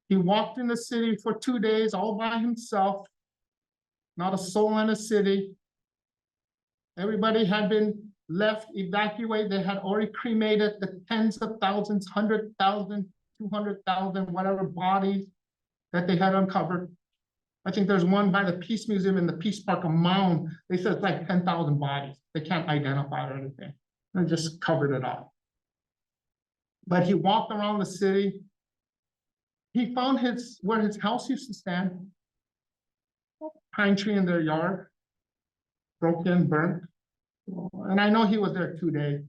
He walked in the city for 2 days all by himself, not a soul in the city. Everybody had been left, evacuated. They had already cremated the tens of thousands, 100,000, 200,000, whatever bodies that they had uncovered. I think there's one by the Peace Museum in the Peace Park, a mound. They said it's like 10,000 bodies. They can't identify or anything. They just covered it up. But he walked around the city. He found where his house used to stand. Pine tree in their yard, broken, burnt. And I know he was there 2 days.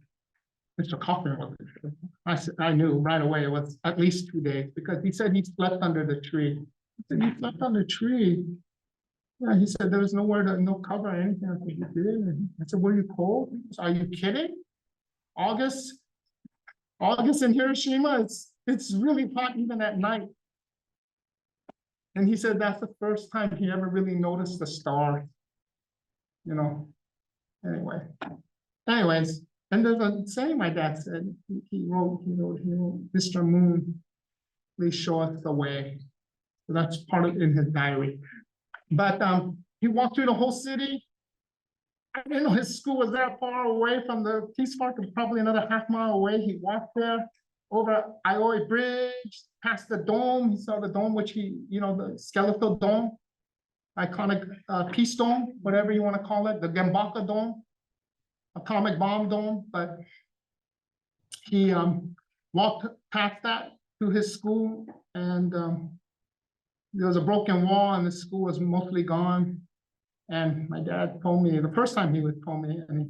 Mr. Kaufman wasn't there. I knew right away it was at least 2 days because he said he slept under the tree. I said, "You slept on the tree?" Yeah, he said there was no cover or anything. I said, "You did?" And I said, "Were you cold?" He goes, "Are you kidding? August in Hiroshima, it's really hot even at night." And he said that's the first time he ever really noticed the stars. You know, anyways, and there's a saying my dad said, he wrote, "Mr. Moon, please show us the way." So that's part of in his diary. But he walked through the whole city. I didn't know his school was that far away from the Peace Park, probably another half-mile away. He walked there over Ioi Bridge, past the dome. He saw the dome, which the skeletal dome, iconic peace dome, whatever you want to call it, the Gembaka dome, atomic bomb dome. But he walked past that to his school, and there was a broken wall, and the school was mostly gone. And my dad told me, the first time he would tell me, and he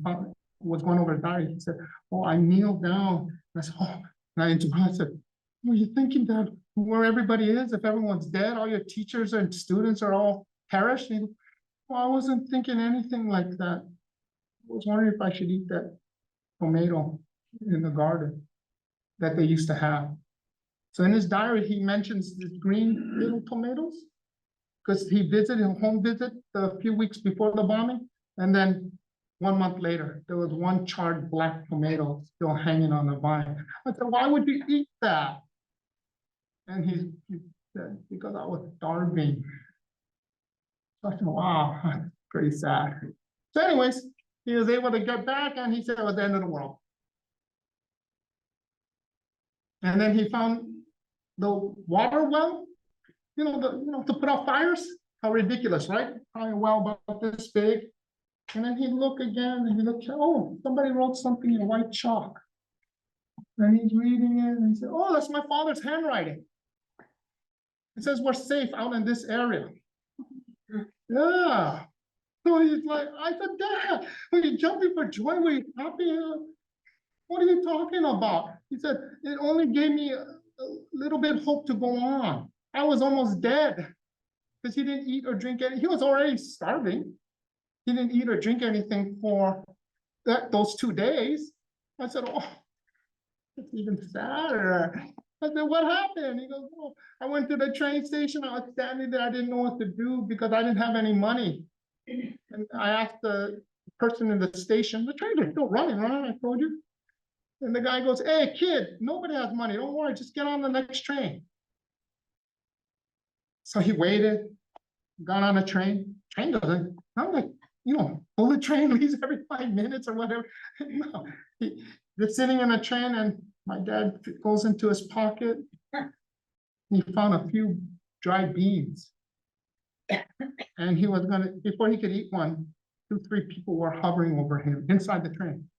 was going over his diary, he said, "Oh, I kneeled down." And I said, "Oh," and I said, "What are you thinking, Dad, where everybody is? If everyone's dead, all your teachers and students are all perished?" And he goes, "Well, I wasn't thinking anything like that. I was wondering if I should eat that tomato in the garden that they used to have." So in his diary, he mentions the green little tomatoes, because he visited a home visit a few weeks before the bombing. And then 1 month later, there was one charred black tomato still hanging on the vine. I said, "Why would you eat that?" And he said, "Because I was starving." So I said, "Wow, that's pretty sad." So anyways, he was able to get back, and he said it was the end of the world. And then he found the water well, to put out fires. How ridiculous, right? Probably a well about this big. And then he'd look again, and he looked, oh, somebody wrote something in white chalk. And he's reading it, and he said, "Oh, that's my father's handwriting. It says we're safe out in this area." Yeah. So he's like, I said, "Dad, were you jumping for joy? Were you happy? What are you talking about?" He said, "It only gave me a little bit of hope to go on. I was almost dead," because he didn't eat or drink any. He was already starving. He didn't eat or drink anything for those 2 days. I said, "Oh, it's even sadder." I said, "What happened?" He goes, "Oh, I went to the train station. I was standing there. I didn't know what to do because I didn't have any money. And I asked the person in the station, the train is still running, right? I told you." And the guy goes, "Hey, kid, nobody has money. Don't worry. Just get on the next train." So he waited, got on a train. Train doesn't, not like, bullet train leaves every 5 minutes or whatever. No, they're sitting in a train, and my dad goes into his pocket. He found a few dry beans. And he was before he could eat one, 2, 3 people were hovering over him inside the train.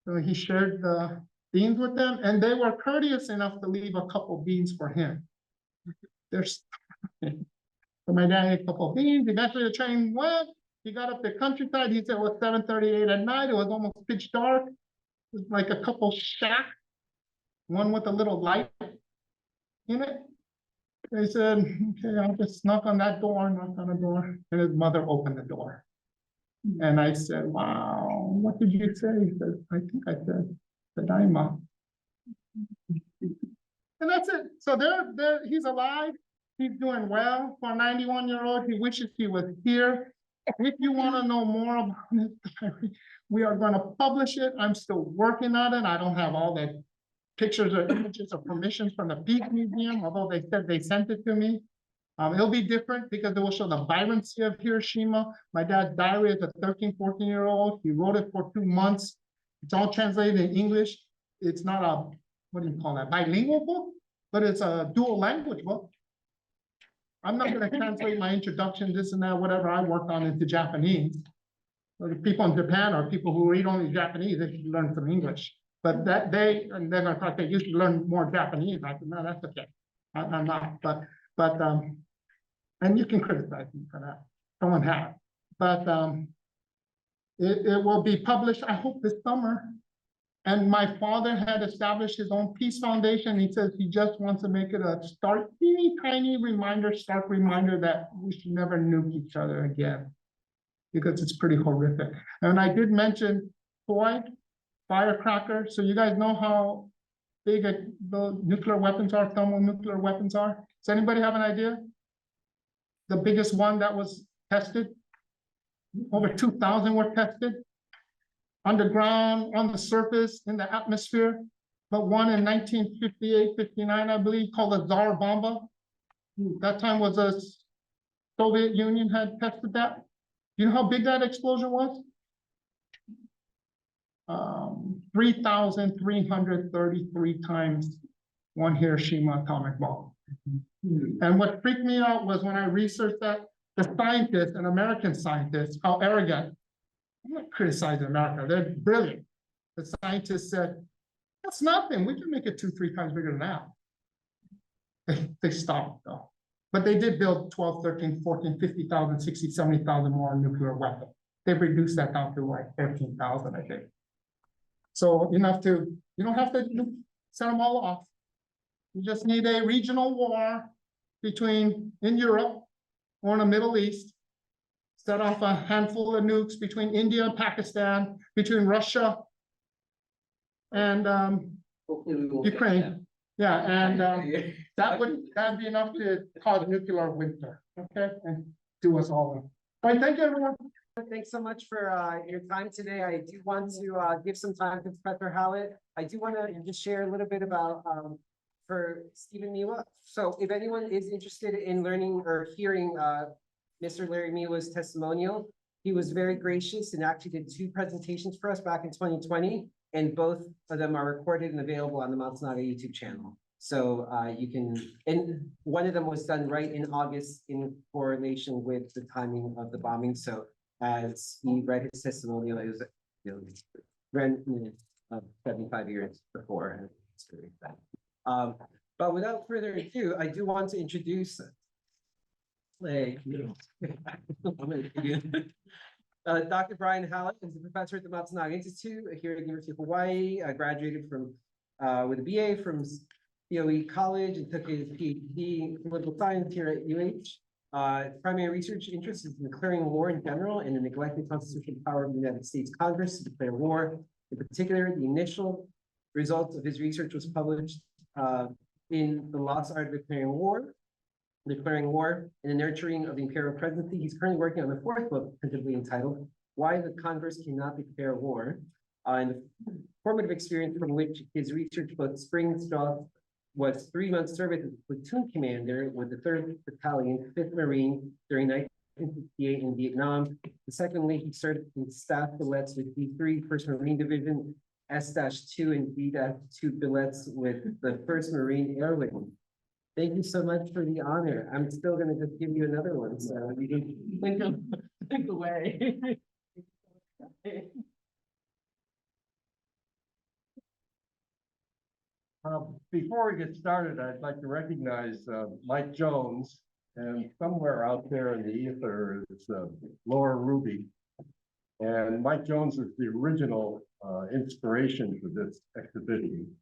So he shared the beans with them, and they were courteous enough to leave a couple beans for him. So my dad ate a couple of beans. Eventually the train went. He got up the countryside. He said it was 7:38 at night. It was almost pitch dark. It was like a couple shacks, one with a little light in it. They said, "Okay, I'll just knock on that door," knocked on the door, and his mother opened the door. And I said, "Wow, what did you say?" He said, "I think I said, Tadaima." And that's it. So he's alive. He's doing well. For a 91-year-old, he wishes he was here. If you want to know more about his diary, we are going to publish it. I'm still working on it. I don't have all the pictures or images or permissions from the Peace Museum, although they said they sent it to me. It'll be different because it will show the vibrancy of Hiroshima. My dad's diary is a 13, 14-year-old. He wrote it for 2 months. It's all translated in English. It's not a, what do you call that, bilingual book, but it's a dual language book. I'm not gonna translate my introduction, this and that, whatever I worked on into Japanese. Well, the people in Japan are people who read only Japanese, they should learn some English. But that they, and then I thought they used to learn more Japanese. I said, no, that's okay. I'm not, but, and you can criticize me for that. Someone has. But, it will be published, I hope, this summer. And my father had established his own peace foundation. He says he just wants to make it a teeny tiny reminder, stark reminder that we should never nuke each other again. Because it's pretty horrific. And I did mention Hawaii, firecracker. So you guys know how big the nuclear weapons are, thermonuclear weapons are? Does anybody have an idea? The biggest one that was tested? Over 2,000 were tested. Underground, on the surface, in the atmosphere. But one in 1958, 59, I believe, called the Tsar Bomba. That time was the Soviet Union had tested that. You know how big that explosion was? 3,333 times one Hiroshima atomic bomb. And what freaked me out was when I researched that, the scientists and American scientists, how arrogant. I'm not criticizing America, they're brilliant. The scientists said, that's nothing, we can make it 2-3 times bigger than that. They stopped though. But they did build 12, 13, 14, 50,000, 60, 70,000 more nuclear weapons. They've reduced that down to like 13,000, I think. So you don't have to send them all off. You just need a regional war in Europe or in the Middle East. Set off a handful of nukes between India and Pakistan, between Russia and Ukraine. Yeah, and that'd be enough to cause nuclear winter, okay, and do us all in. All right, thank you, everyone. Thanks so much for your time today. I do want to give some time to Professor Hallett. I do want to just share a little bit about for Stephen Miwa. So if anyone is interested in learning or hearing Mr. Larry Miwa's testimonial, he was very gracious and actually did 2 presentations for us back in 2020. And both of them are recorded and available on the Matsunaga YouTube channel. So you can, and one of them was done right in August in correlation with the timing of the bombing. So as he read his testimonial, it was, ran 75 years before. And it's very bad. But without further ado, I do want to introduce Dr. Brien Hallett is a professor at the Matsunaga Institute here at the University of Hawaii. Graduated from with a BA from Coe College and took his PhD in political science here at UH. Primary research interest is in declaring war in general and the neglected constitutional power of the United States Congress to declare war. In particular, the initial results of his research was published in The Lost Art of Declaring War and the Nurturing of the Imperial Presidency. He's currently working on the 4th book, tentatively entitled Why the Congress Cannot Declare War. And the formative experience from which his research book springs off was 3 months service as a platoon commander with the 3rd Battalion, 5th Marine during 1958 in Vietnam. And secondly, he served in staff billets with D3 1st Marine Division, S-2 and D-2 billets with the 1st Marine Air Wing. Thank you so much for the honor. I'm still going to just give you another one, so you can think away. Before we get started, I'd like to recognize Mike Jones, and somewhere out there in the ether is Laura Ruby. And Mike Jones is the original inspiration for this exhibition.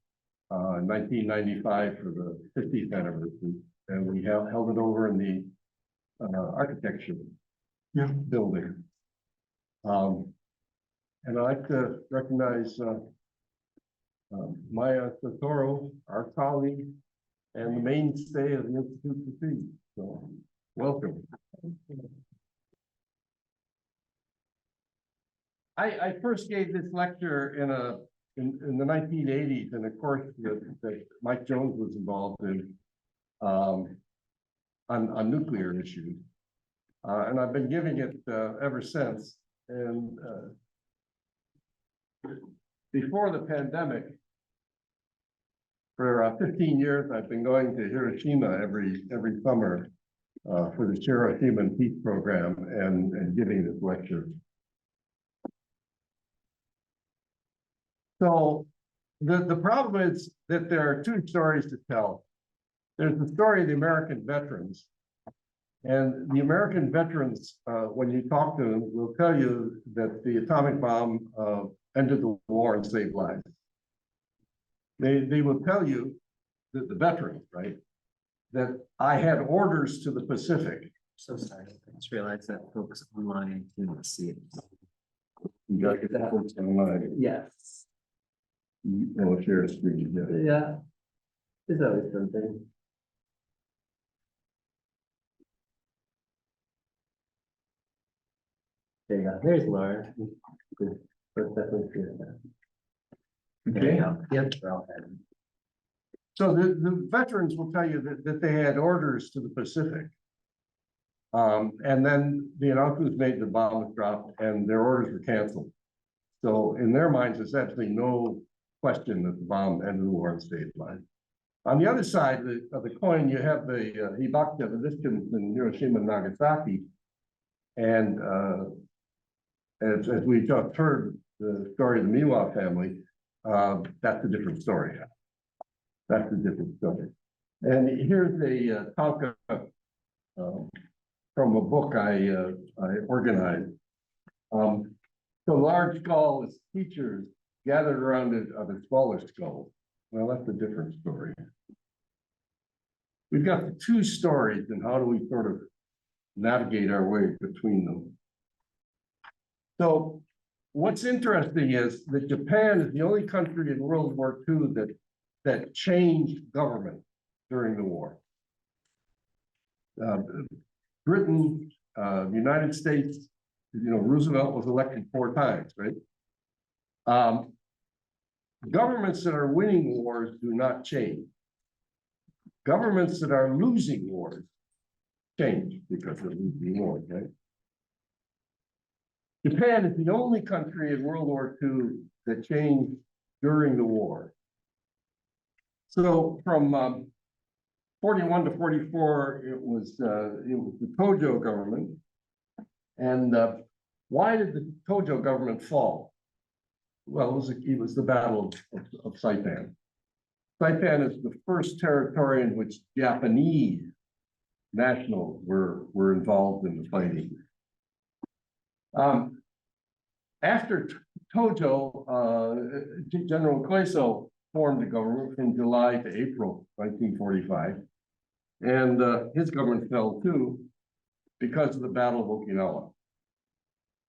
1995 for the 50th anniversary, and we held it over in the architecture building. And I'd like to recognize Maya Sotoro, our colleague, and the mainstay of the Institute for Peace. So, welcome. I first gave this lecture in the 1980s, and of course that Mike Jones was involved in on nuclear issues, and I've been giving it ever since. And before the pandemic, for 15 years, I've been going to Hiroshima every summer for the Hiroshima Peace Program and giving this lecture. So the problem is that there are two stories to tell. There's the story of the American veterans. And the American veterans, when you talk to them, will tell you that the atomic bomb ended the war and saved lives. They will tell you, that the veterans, right, that I had orders to the Pacific. So sorry, I just realized that folks online can't see it. You got that folks online. Yes, Oh, share a screen, yeah. yeah. There's always something. There you go, there's Laura. Good. That's definitely good. There you go. Yep. We're all had. So the veterans will tell you that they had orders to the Pacific. And then the announcement was made, the bomb was dropped, and their orders were canceled. So in their minds, there's absolutely no question that the bomb ended the war and saved lives. On the other side of the coin, you have the Hibakusha, the distant in Hiroshima and Nagasaki. And as we just heard the story of the Miwa family, that's a different story. That's a different story. And here's a talk from a book I organized. The large skull is teachers gathered around it of a smaller skull. Well, that's a different story. We've got the two stories, and how do we sort of navigate our way between them? So what's interesting is that Japan is the only country in World War II that changed government during the war. Britain, the United States, Roosevelt was elected 4 times, right? Governments that are winning wars do not change. Governments that are losing wars change because they're losing wars, right? Japan is the only country in World War II that changed during the war. So from 41 to 44, it was the Tojo government. And why did the Tojo government fall? Well, it was the Battle of Saipan. Saipan is the first territory in which Japanese nationals were involved in the fighting. After Tojo, General Koiso formed the government from July to April 1945. And his government fell too because of the Battle of Okinawa.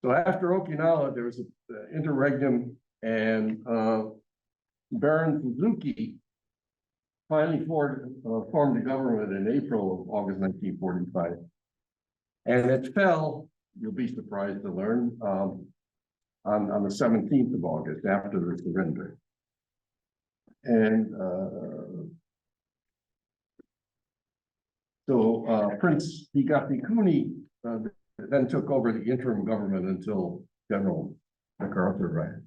So after Okinawa, there was an interregnum, and Baron Suzuki finally formed a government in April of August 1945. And it fell, you'll be surprised to learn, on the 17th of August after the surrender. And so Prince Higashikuni then took over the interim government until General MacArthur arrived.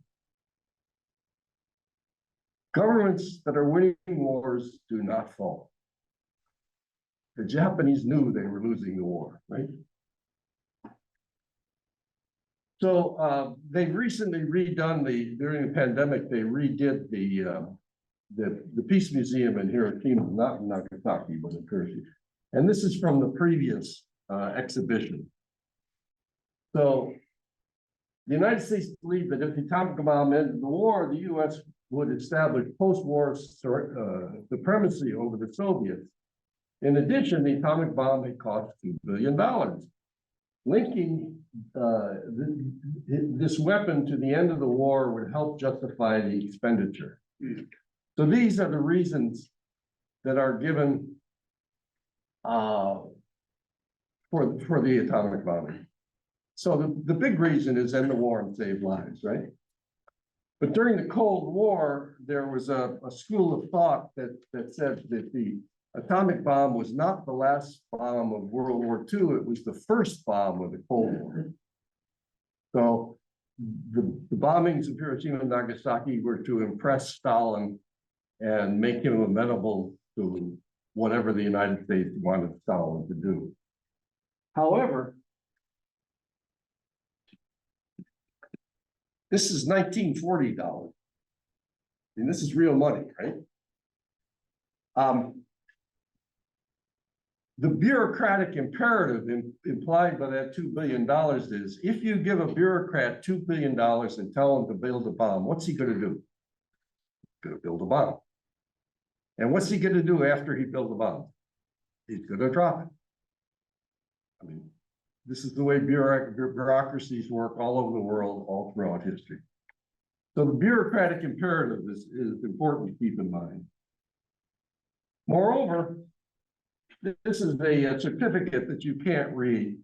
Governments that are winning wars do not fall. The Japanese knew they were losing the war, right? So they've recently redone during the pandemic, they redid the Peace Museum in Hiroshima, not in Nagasaki, but in Hiroshima. And this is from the previous exhibition. So the United States believed that if the atomic bomb ended the war, the U.S. would establish post-war supremacy over the Soviets. In addition, the atomic bomb had cost $2 billion. Linking this weapon to the end of the war would help justify the expenditure. So these are the reasons that are given for the atomic bombing. So the big reason is end the war and save lives, right? But during the Cold War, there was a school of thought that said that the atomic bomb was not the last bomb of World War II, it was the first bomb of the Cold War. So the bombings of Hiroshima and Nagasaki were to impress Stalin and make him amenable to whatever the United States wanted Stalin to do. However, this is $1940. And this is real money, right? The bureaucratic imperative implied by that $2 billion is if you give a bureaucrat $2 billion and tell him to build a bomb, what's he going to do? He's going to build a bomb. And what's he going to do after he builds a bomb? He's going to drop it. I mean, this is the way bureaucracies work all over the world, all throughout history. So the bureaucratic imperative is important to keep in mind. Moreover, this is a certificate that you can't read,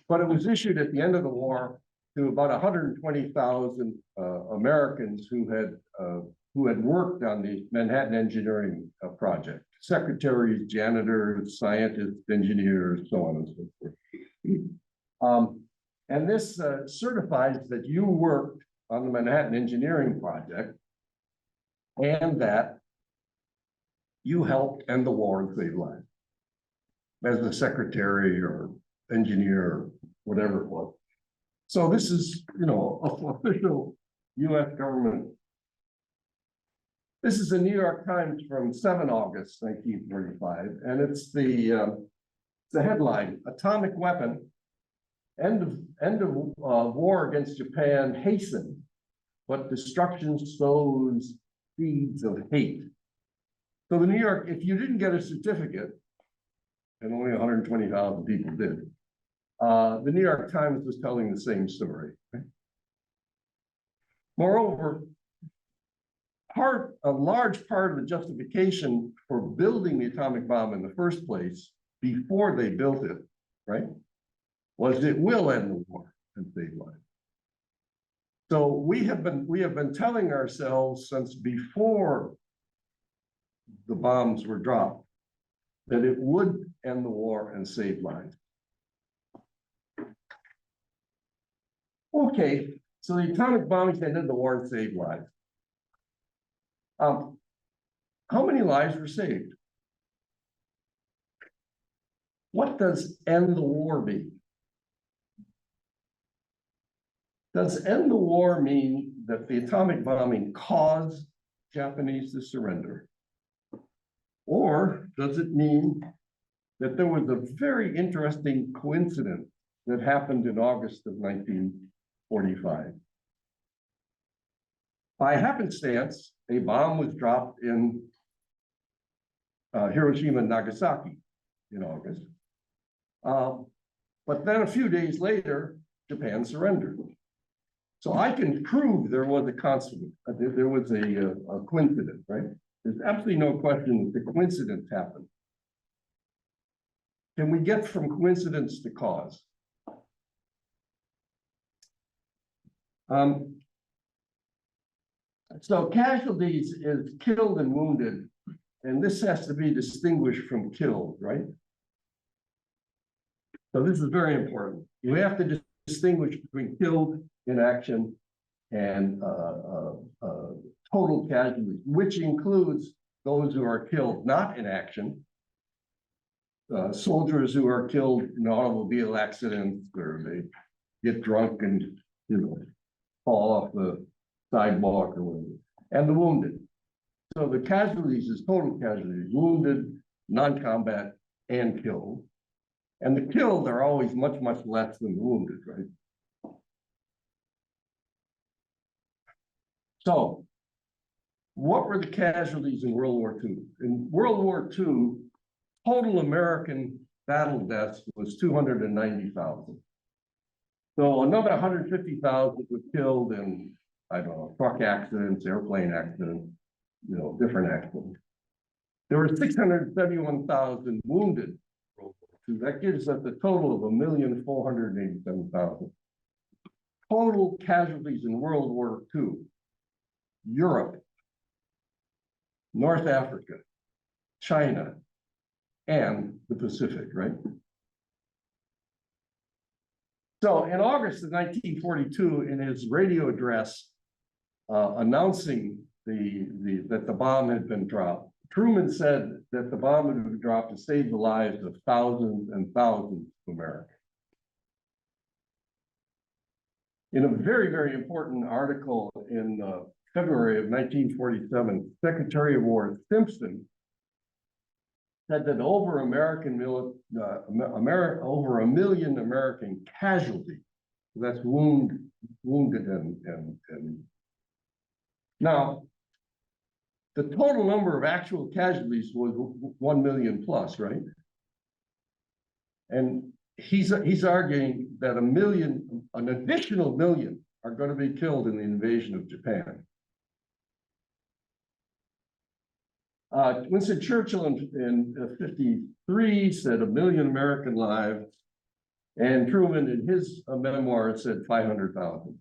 but it was issued at the end of the war to about 120,000 Americans who had worked on the Manhattan engineering project. Secretaries, janitors, scientists, engineers, so on and so forth. And this certifies that you worked on the Manhattan engineering project and that you helped end the war and save lives as a secretary or engineer or whatever it was. So this is, you know, official US government. This is the New York Times from 7 August 1945, and it's the headline: Atomic Weapon, End of war against Japan hastened, but destruction sows seeds of hate. So the New York, if you didn't get a certificate, and only 120,000 people did, the New York Times was telling the same story. Right? Moreover, a large part of the justification for building the atomic bomb in the first place, before they built it, right, was it will end the war and save lives. So we have been telling ourselves since before the bombs were dropped that it would end the war and save lives. Okay, so the atomic bombings ended the war and saved lives. How many lives were saved? What does end the war mean? Does end the war mean that the atomic bombing caused Japanese to surrender? Or does it mean that there was a very interesting coincidence that happened in August of 1945? By happenstance, a bomb was dropped in Hiroshima and Nagasaki in August. But then a few days later, Japan surrendered. So I can prove there was a constant, there was a coincidence, right? There's absolutely no question that the coincidence happened. Can we get from coincidence to cause? So casualties is killed and wounded, and this has to be distinguished from killed, right? So this is very important. You have to distinguish between killed in action and total casualties, which includes those who are killed not in action, soldiers who are killed in automobile accidents, or they get drunk and, you know, fall off the sidewalk or whatever, and the wounded. So the casualties is total casualties: wounded, non-combat, and killed. And the killed are always much, much less than the wounded, right? So what were the casualties in World War II? In World War II, total American battle deaths was 290,000. So another 150,000 were killed in, I don't know, truck accidents, airplane accidents, you know, different accidents. There were 671,000 wounded in World War II. That gives us a total of 1,487,000. Total casualties in World War II: Europe, North Africa, China, and the Pacific, right? So in August of 1942, in his radio address announcing that the bomb had been dropped, Truman said that the bomb had been dropped to save the lives of thousands and thousands of Americans. In a very, very important article in February of 1947, Secretary of War Simpson said that over a million American casualties. That's wounded and now the total number of actual casualties was 1 million plus, right? And he's arguing that an additional million are going to be killed in the invasion of Japan. Winston Churchill in 53 said 1 million American lives, and Truman in his memoir said 500,000.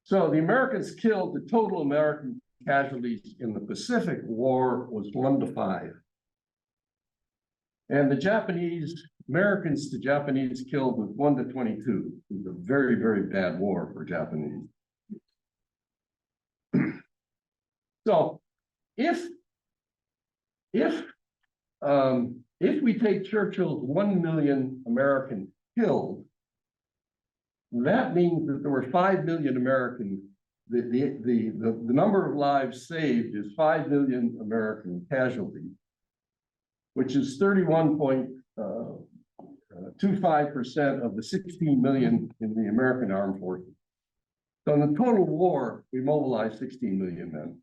So the Americans killed, the total American casualties in the Pacific War was 1 to 5. And the Americans to Japanese killed was 1 to 22. It was a very, very bad war for Japanese. So if we take Churchill's 1 million Americans killed, that means that there were 5 million Americans. The number of lives saved is 5 million American casualties, which is 31.25% of the 16 million in the American armed forces. So in the total war, we mobilized 16 million men,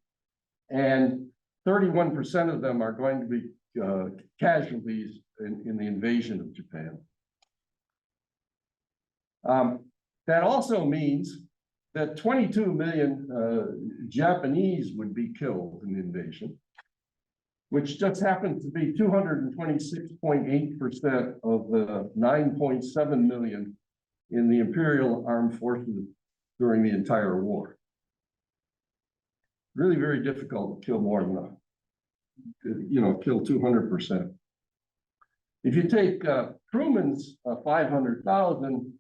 and 31% of them are going to be casualties in the invasion of Japan. That also means that 22 million Japanese would be killed in the invasion, which just happens to be 226.8% of the 9.7 million in the Imperial Armed Forces during the entire war. Really very difficult to kill more than that. Kill 200%. If you take Truman's 500,000,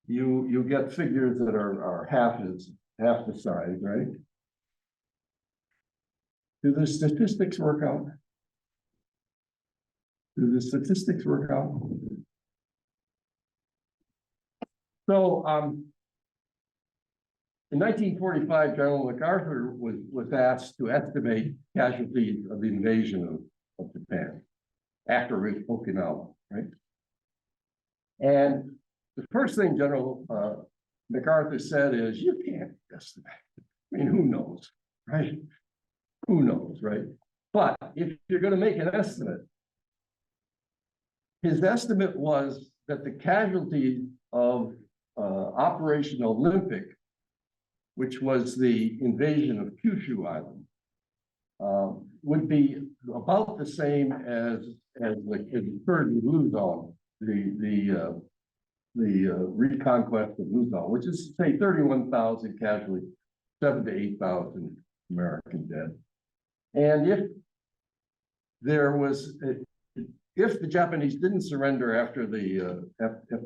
you get figures that are half the size, right? Do the statistics work out? So in 1945, General MacArthur was asked to estimate casualties of the invasion of Japan after Okinawa, right? And the first thing General MacArthur said is, you can't estimate. I mean, who knows, right? Who knows, right? But if you're going to make an estimate, his estimate was that the casualties of Operation Olympic, which was the invasion of Kyushu Island, would be about the same as the third Luzon, the reconquest of Luzon, which is say 31,000 casualties, 7,000 to 8,000 American dead. And if the Japanese didn't surrender after the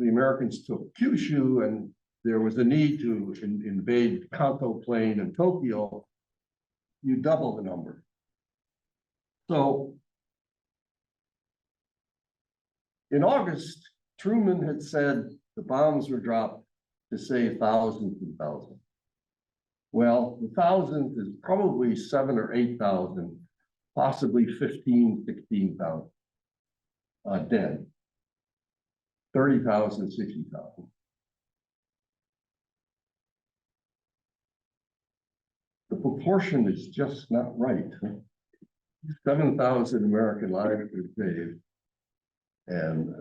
Americans took Kyushu, and there was a need to invade Kanto Plain and Tokyo, you double the number. So in August, Truman had said the bombs were dropped to say thousands and thousands. Well, the thousands is probably 7,000 or 8,000, possibly 15,000, 16,000 dead. 30,000, 60,000. The proportion is just not right. 7,000 American lives were saved. And,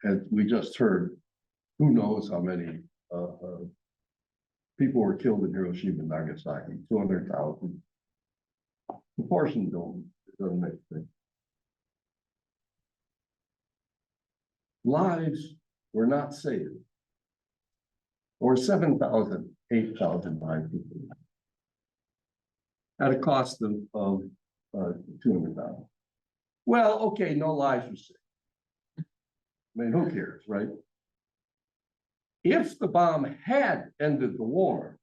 as we just heard, who knows how many people were killed in Hiroshima and Nagasaki, 200,000. Proportions doesn't make sense. Lives were not saved, or 7,000, 8,000 lives at a cost of 200,000. Well, okay, no lives were saved. I mean, who cares, right? If the bomb had ended the war,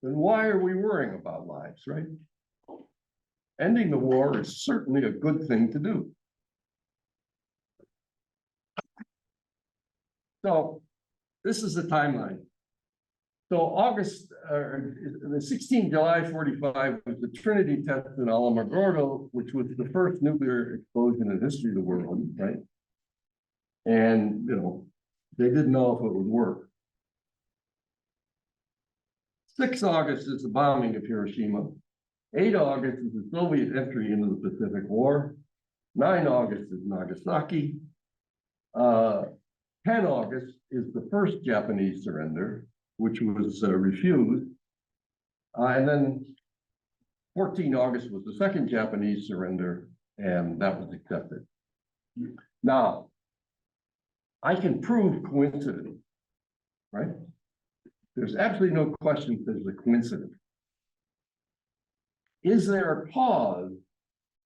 then why are we worrying about lives, right? Ending the war is certainly a good thing to do. So this is the timeline. So the 16th July 45 was the Trinity test in Alamogordo, which was the first nuclear explosion in the history of the world, right? And, you know, they didn't know if it would work. 6 August is the bombing of Hiroshima. 8 August is the Soviet entry into the Pacific War. 9 August is Nagasaki. 10 August is the first Japanese surrender, which was refused. And then 14 August was the second Japanese surrender, and that was accepted. Now, I can prove coincidence, right? There's absolutely no question there's a coincidence. Is there a cause?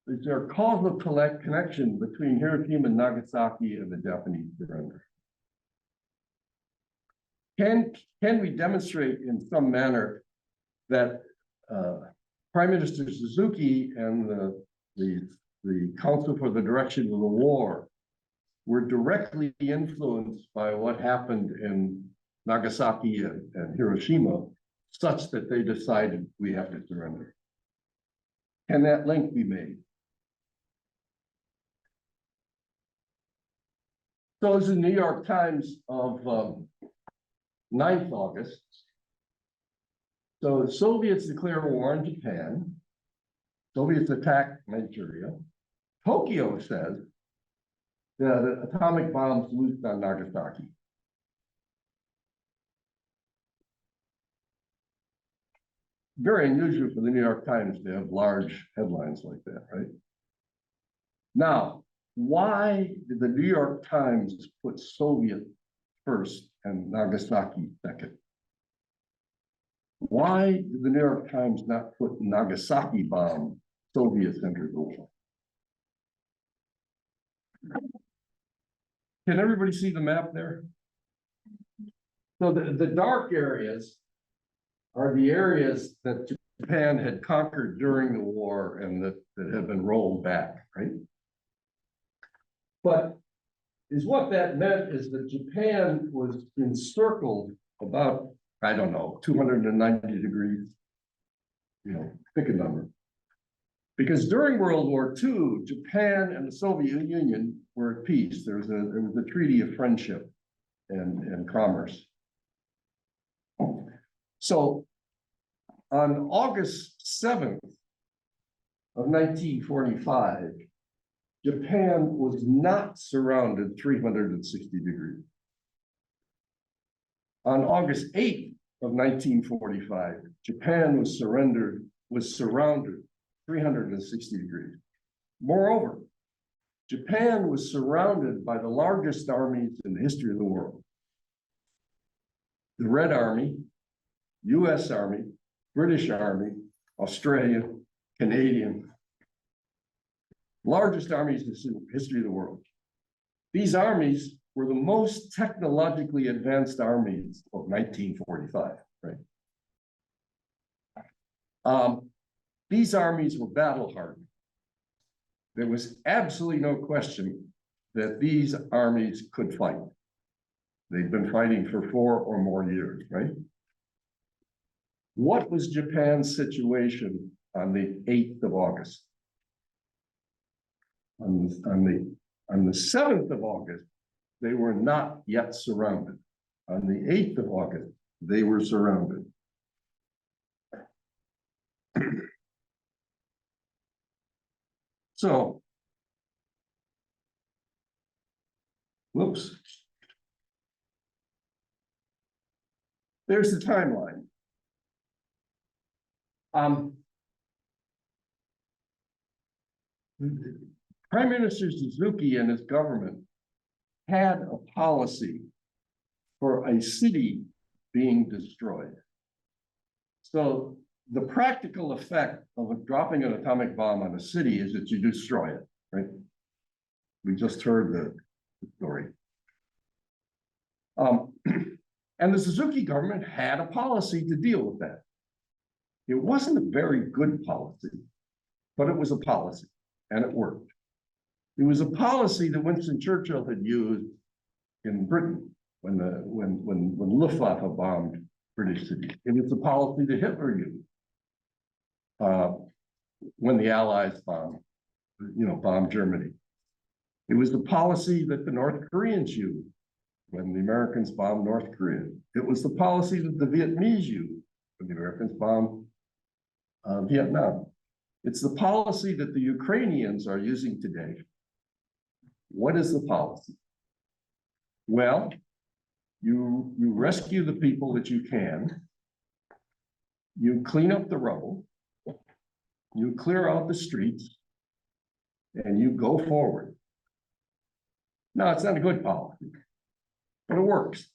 Is there a causal connection between Hiroshima and Nagasaki and the Japanese surrender? Can we demonstrate in some manner that Prime Minister Suzuki and the Council for the Direction of the War were directly influenced by what happened in Nagasaki and Hiroshima, such that they decided we have to surrender? Can that link be made? So this is the New York Times of 9th August. So the Soviets declare war on Japan. Soviets attack Manchuria. Tokyo says that atomic bombs loosed on Nagasaki. Very unusual for the New York Times to have large headlines like that, right? Now, why did the New York Times put Soviet first and Nagasaki second? Why did the New York Times not put Nagasaki bomb, Soviets entered the war? Can everybody see the map there? So the dark areas are the areas that Japan had conquered during the war and that had been rolled back, right? But what that meant is that Japan was encircled about, I don't know, 290 degrees, you know, pick a number. Because during World War II, Japan and the Soviet Union were at peace. There was a treaty of friendship and commerce. So on August 7th of 1945, Japan was not surrounded 360 degrees. On August 8th of 1945, Japan was surrounded 360 degrees. Moreover, Japan was surrounded by the largest armies in the history of the world. The Red Army, U.S. Army, British Army, Australian, Canadian, largest armies in the history of the world. These armies were the most technologically advanced armies of 1945, right? These armies were battle hardened. There was absolutely no question that these armies could fight. They'd been fighting for 4 or more years, right? What was Japan's situation on the 8th of August? On the 7th of August, they were not yet surrounded. On the 8th of August, they were surrounded. So, whoops. There's the timeline. Prime Minister Suzuki and his government had a policy for a city being destroyed. So the practical effect of dropping an atomic bomb on a city is that you destroy it, right? We just heard the story. And the Suzuki government had a policy to deal with that. It wasn't a very good policy, but it was a policy, and it worked. It was a policy that Winston Churchill had used in Britain when Luftwaffe bombed British cities. It was the policy that Hitler used. When the Allies bombed Germany. It was the policy that the North Koreans used when the Americans bombed North Korea. It was the policy that the Vietnamese used when the Americans bombed Vietnam. It's the policy that the Ukrainians are using today. What is the policy? Well, you rescue the people that you can. You clean up the rubble. You clear out the streets. And you go forward. No, it's not a good policy, but it works.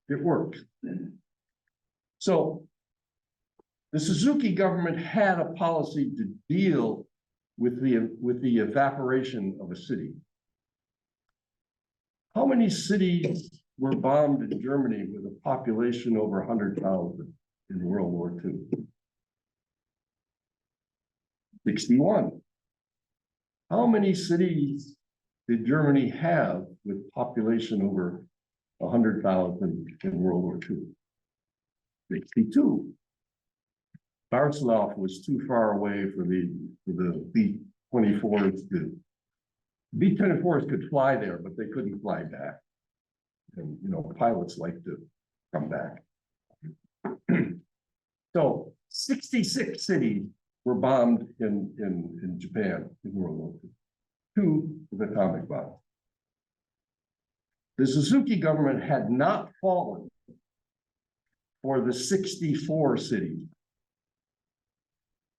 It works. So the Suzuki government had a policy to deal with the evaporation of a city. How many cities were bombed in Germany with a population over 100,000 in World War II? 61. How many cities did Germany have with population over 100,000 in World War II? 62. Warsaw was too far away for the B-24s to. B-24s could fly there, but they couldn't fly back. And pilots like to come back. So 66 cities were bombed in Japan in World War II. 2 with atomic bombs. The Suzuki government had not fallen for the 64 cities.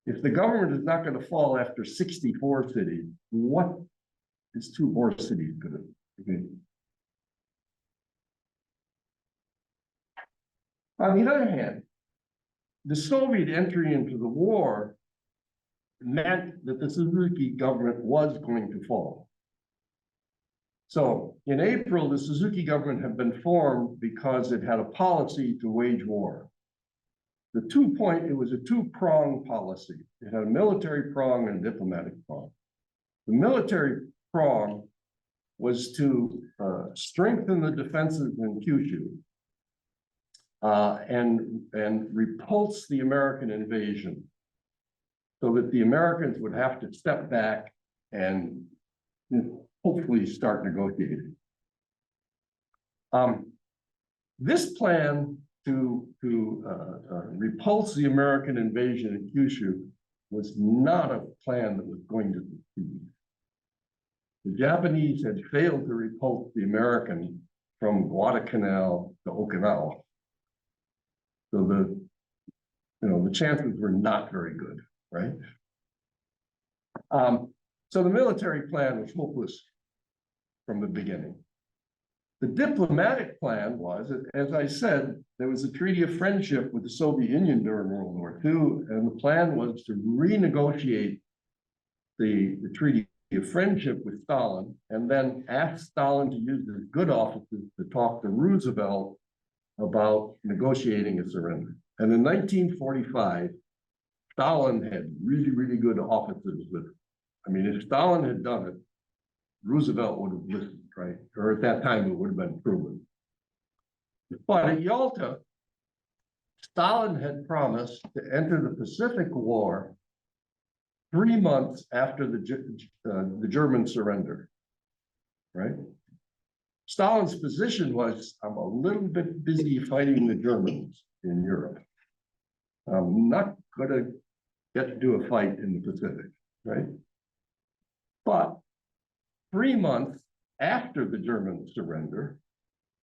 If the government is not going to fall after 64 cities, what is 2 more cities going to do? On the other hand, the Soviet entry into the war meant that the Suzuki government was going to fall. So in April, the Suzuki government had been formed because it had a policy to wage war. It was a 2-prong policy. It had a military prong and a diplomatic prong. The military prong was to strengthen the defenses in Kyushu and repulse the American invasion, so that the Americans would have to step back and hopefully start negotiating. This plan to repulse the American invasion in Kyushu was not a plan that was going to succeed. The Japanese had failed to repulse the American from Guadalcanal to Okinawa. So the chances were not very good, right? So the military plan was hopeless from the beginning. The diplomatic plan was, as I said, there was a treaty of friendship with the Soviet Union during World War II, and the plan was to renegotiate the treaty of friendship with Stalin, and then ask Stalin to use his good offices to talk to Roosevelt about negotiating a surrender. And in 1945, Stalin had really, really good offices with, if Stalin had done it, Roosevelt would have listened, right? Or at that time, it would have been proven. But at Yalta, Stalin had promised to enter the Pacific War 3 months after the German surrender, right? Stalin's position was, I'm a little bit busy fighting the Germans in Europe. I'm not going to get to do a fight in the Pacific, right? But 3 months after the German surrender,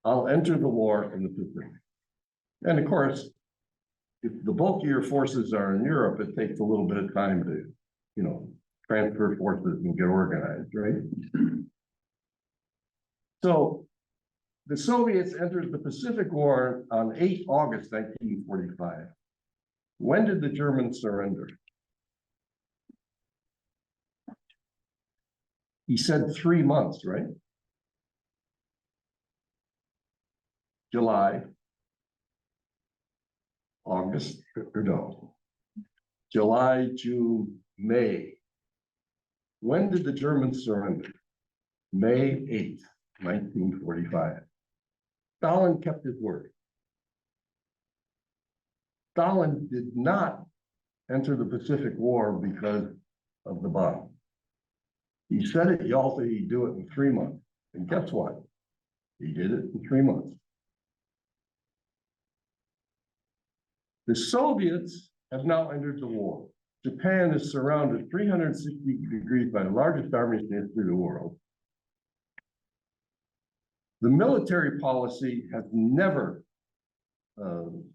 I'll enter the war in the Pacific. And of course, if the bulk of your forces are in Europe, it takes a little bit of time to, transfer forces and get organized, right? So the Soviets entered the Pacific War on 8 August 1945. When did the Germans surrender? He said 3 months, right? July, August, or no. July, June, May. When did the Germans surrender? May 8th, 1945. Stalin kept his word. Stalin did not enter the Pacific War because of the bomb. He said at Yalta he'd do it in 3 months. And guess what? He did it in 3 months. The Soviets have now entered the war. Japan is surrounded 360 degrees by the largest armies in the history of the world. The military policy has never, it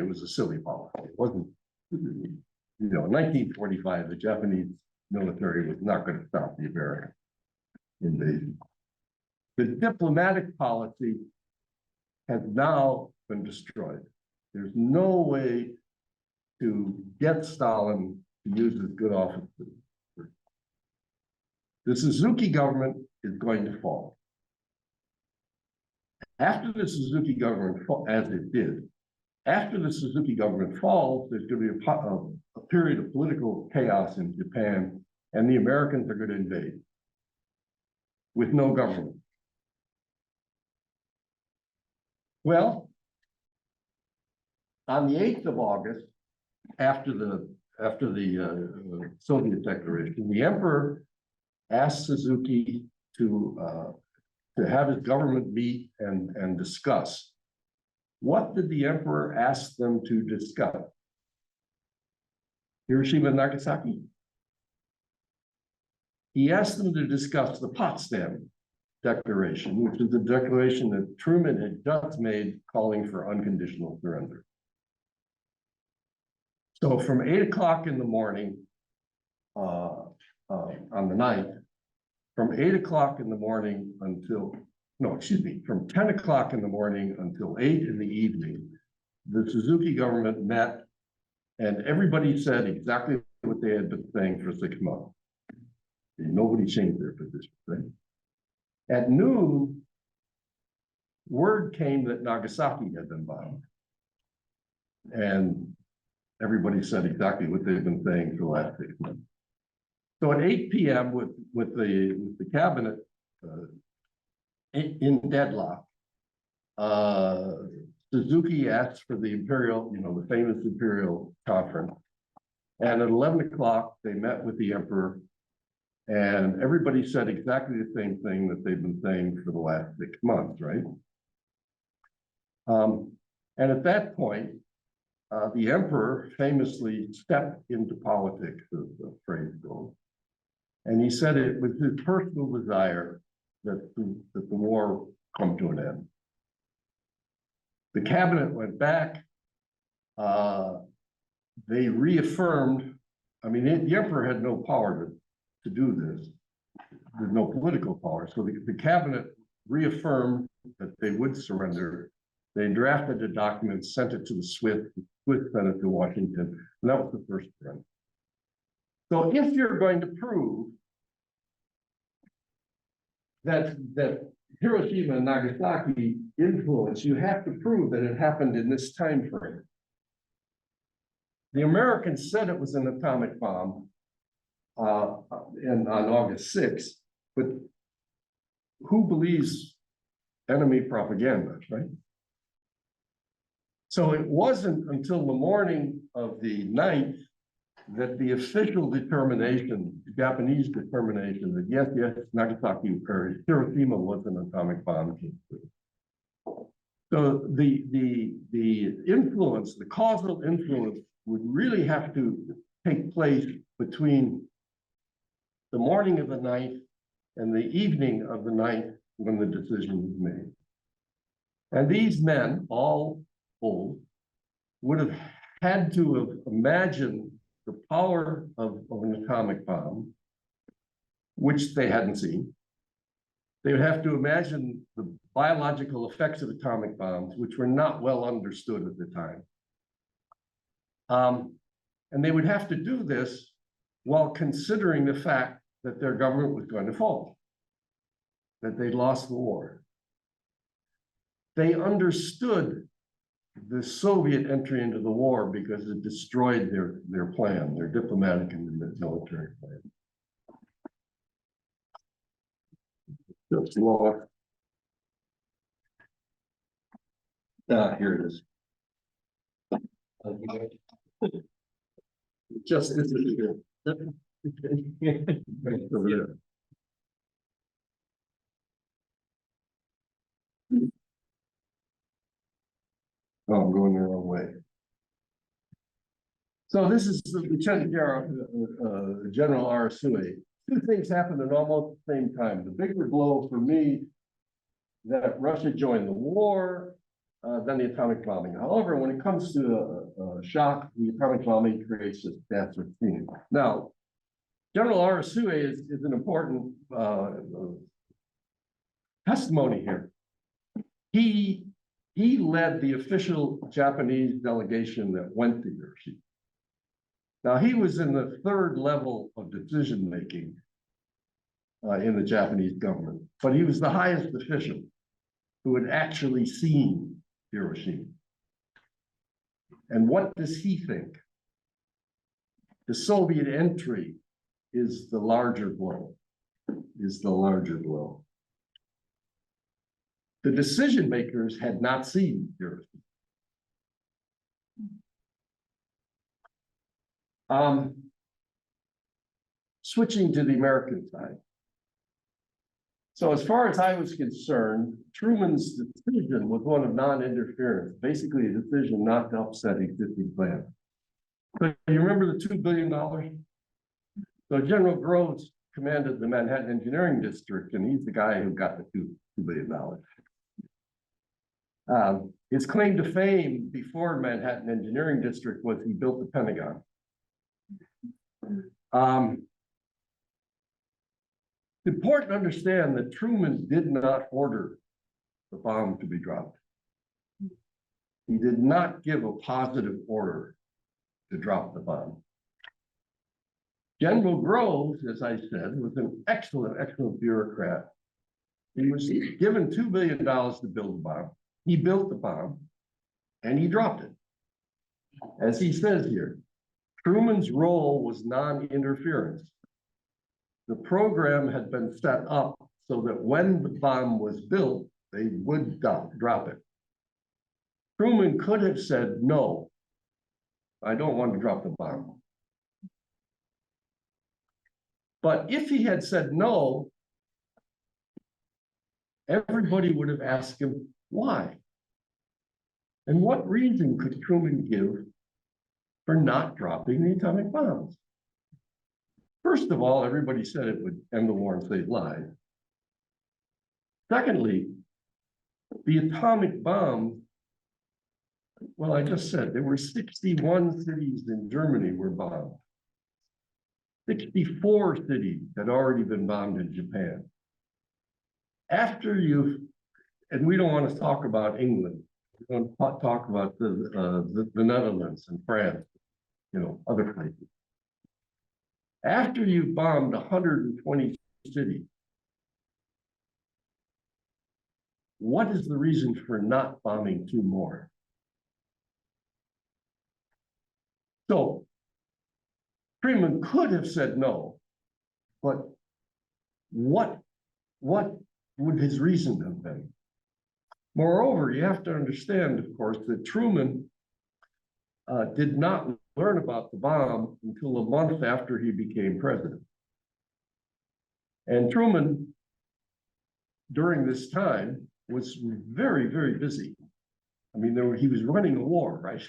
was a silly policy. It wasn't, in 1945, the Japanese military was not going to stop the American invasion. The diplomatic policy has now been destroyed. There's no way to get Stalin to use his good office. The Suzuki government is going to fall. After the Suzuki government, as it did, after the Suzuki government falls, there's going to be a period of political chaos in Japan, and the Americans are going to invade with no government. Well, on the 8th of August, after the Soviet declaration, the emperor asked Suzuki to have his government meet and discuss. What did the emperor ask them to discuss? Hiroshima and Nagasaki? He asked them to discuss the Potsdam Declaration, which is the declaration that Truman had just made calling for unconditional surrender. So from 8 o'clock in the morning on the 9th, from 8 o'clock in the morning until, from 10 o'clock in the morning until 8 in the evening, the Suzuki government met and everybody said exactly what they had been saying for 6 months. And nobody changed their position, right? At noon, word came that Nagasaki had been bombed. And everybody said exactly what they've been saying for the last 6 months. So at 8 p.m. with the cabinet in deadlock, Suzuki asked for the imperial, the famous imperial conference. And at 11 o'clock, they met with the emperor, and everybody said exactly the same thing that they've been saying for the last 6 months, right? And at that point, the emperor famously stepped into politics, as the phrase goes. And he said it was his personal desire that the war come to an end. The cabinet went back. They reaffirmed, the emperor had no power to do this. There's no political power. So the cabinet reaffirmed that they would surrender. They drafted a document, sent it to the Swiss sent it to Washington, and that was the first surrender. So if you're going to prove that Hiroshima and Nagasaki influence, you have to prove that it happened in this time frame. The Americans said it was an atomic bomb on August 6th, but who believes enemy propaganda, right? So it wasn't until the morning of the 9th that the official determination, the Japanese determination that yes, Nagasaki or Hiroshima was an atomic bomb. So the influence, the causal influence would really have to take place between the morning of the 9th and the evening of the 9th when the decision was made. And these men, all old, would have had to have imagined the power of an atomic bomb, which they hadn't seen. They would have to imagine the biological effects of atomic bombs, which were not well understood at the time. And they would have to do this while considering the fact that their government was going to fall, that they'd lost the war. They understood the Soviet entry into the war because it destroyed their plan, their diplomatic and military plan. Just lost. Here it is. Just this is here. Right over there. Oh, I'm going the wrong way. So this is the Lieutenant General Arasue. Two things happened at almost the same time. The bigger blow for me, that Russia joined the war, then the atomic bombing. However, when it comes to a shock, the atomic bombing creates this disaster scene. Now, General Arasue is an important testimony here. He led the official Japanese delegation that went to Hiroshima. Now, he was in the third level of decision-making in the Japanese government, but he was the highest official who had actually seen Hiroshima. And what does he think? The Soviet entry is the larger blow, The decision makers had not seen Hiroshima. Switching to the American side. So as far as I was concerned, Truman's decision was one of non-interference, basically a decision not to upset existing plans. So you remember the $2 billion? So General Groves commanded the Manhattan Engineering District, and he's the guy who got the $2 billion. His claim to fame before Manhattan Engineering District was he built the Pentagon. It's important to understand that Truman did not order the bomb to be dropped. He did not give a positive order to drop the bomb. General Groves, as I said, was an excellent bureaucrat. He was given $2 billion to build the bomb. He built the bomb and he dropped it. As he says here, Truman's role was non-interference. The program had been set up so that when the bomb was built, they would drop it. Truman could have said, no, I don't want to drop the bomb. But if he had said no, everybody would have asked him why. And what reason could Truman give for not dropping the atomic bombs? First of all, everybody said it would end the war and save lives. Secondly, the atomic bomb, well, I just said there were 61 cities in Germany were bombed. 64 cities had already been bombed in Japan. After and we don't want to talk about England, we don't talk about the Netherlands and France, other places. After you've bombed 120 cities, what is the reason for not bombing 2 more? So Truman could have said no, but what would his reason have been? Moreover, you have to understand, of course, that Truman did not learn about the bomb until a month after he became president. And Truman, during this time, was very, very busy. I mean, he was running a war, right?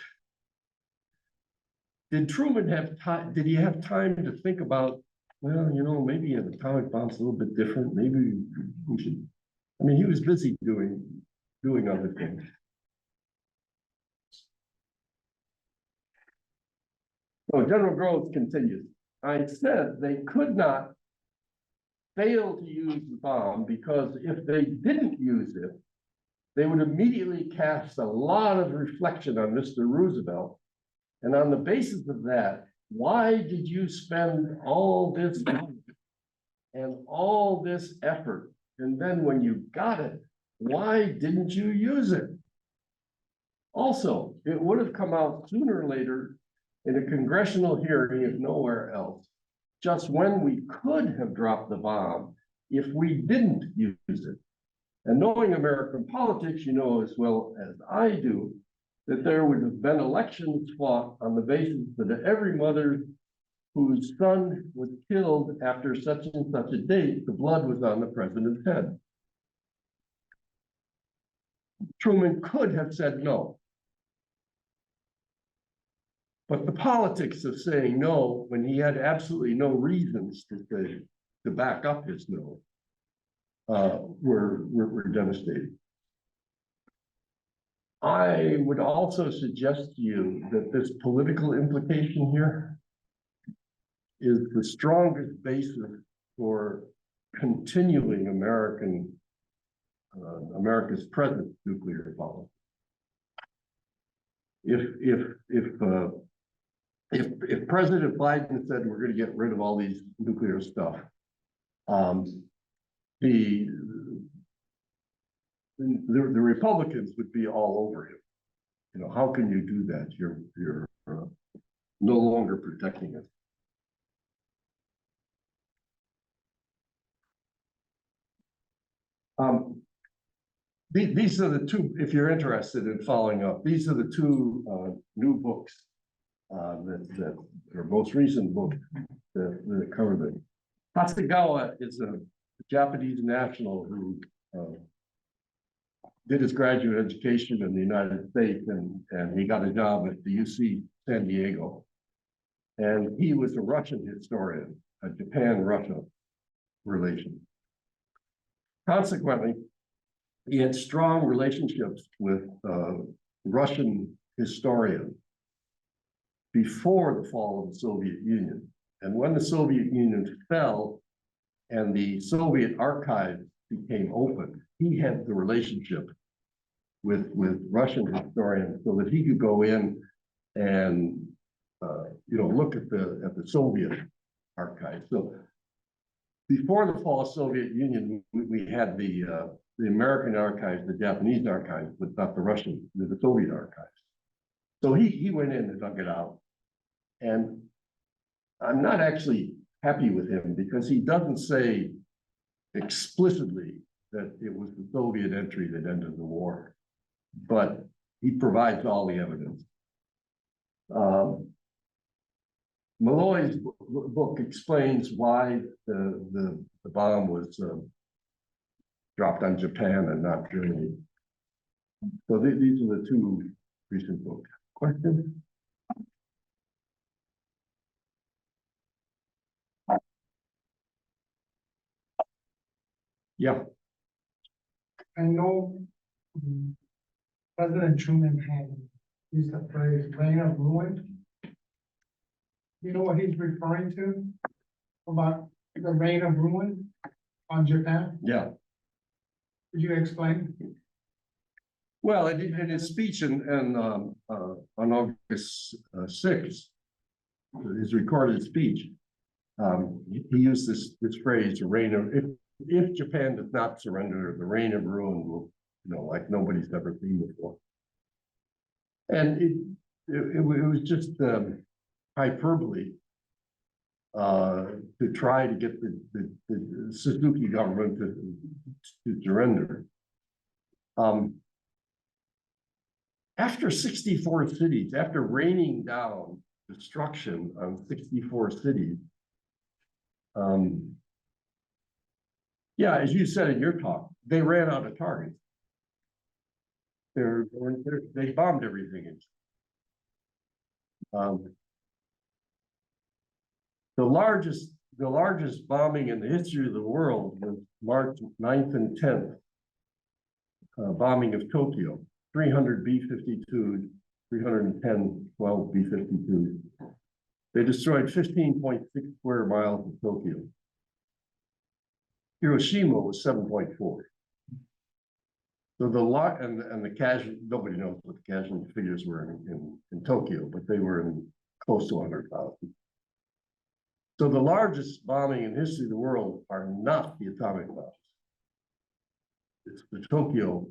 Did Truman have time? Did he have time to think about, well, maybe an atomic bomb's a little bit different. Maybe we should. I mean, he was busy doing other things. So General Groves continues. I said they could not fail to use the bomb because if they didn't use it, they would immediately cast a lot of reflection on Mr. Roosevelt. And on the basis of that, why did you spend all this money and all this effort? And then when you got it, why didn't you use it? Also, it would have come out sooner or later in a congressional hearing, if nowhere else, just when we could have dropped the bomb if we didn't use it. And knowing American politics, you know as well as I do, that there would have been elections fought on the basis that every mother whose son was killed after such and such a date, the blood was on the president's head. Truman could have said no. But the politics of saying no when he had absolutely no reasons to say, to back up his no, were devastating. I would also suggest to you that this political implication here is the strongest basis for continuing America's present nuclear policy. If President Biden said we're going to get rid of all these nuclear stuff, the Republicans would be all over him. You know, how can you do that? You're no longer protecting us. These are the two, if you're interested in following up, these are the two new books that are most recent book that cover them. Hasegawa is a Japanese national who did his graduate education in the United States, and he got a job at the UC San Diego. And he was a Russian historian, a Japan-Russia relation. Consequently, he had strong relationships with Russian historians before the fall of the Soviet Union. And when the Soviet Union fell and the Soviet archives became open, he had the relationship with Russian historians so that he could go in and look at the Soviet archives. So before the fall of the Soviet Union, we had the American archives, the Japanese archives, but not the Russian, the Soviet archives. So he went in and dug it out. And I'm not actually happy with him because he doesn't say explicitly that it was the Soviet entry that ended the war, but he provides all the evidence. Malloy's book explains why the bomb was dropped on Japan and not Germany. So these are the two recent books. Questions? Yeah. I know President Truman had used the phrase reign of ruin. You know what he's referring to about the reign of ruin on Japan? Yeah. Could you explain? Well, in his speech on August 6th, his recorded speech, he used this phrase, reign of, if Japan does not surrender, the reign of ruin will, like nobody's ever seen before. And it was just hyperbole to try to get the Suzuki government to surrender. After 64 cities, after raining down destruction on 64 cities, yeah, as you said in your talk, they ran out of targets. They bombed everything. The largest bombing in the history of the world was March 9th and 10th, bombing of Tokyo, 300 B-52s, 310 12 B-52s. They destroyed 15.6 square miles of Tokyo. Hiroshima was 7.4. So the lot and the casualty, nobody knows what the casualty figures were in Tokyo, but they were in close to 100,000. So the largest bombing in history of the world are not the atomic bombs. It's the Tokyo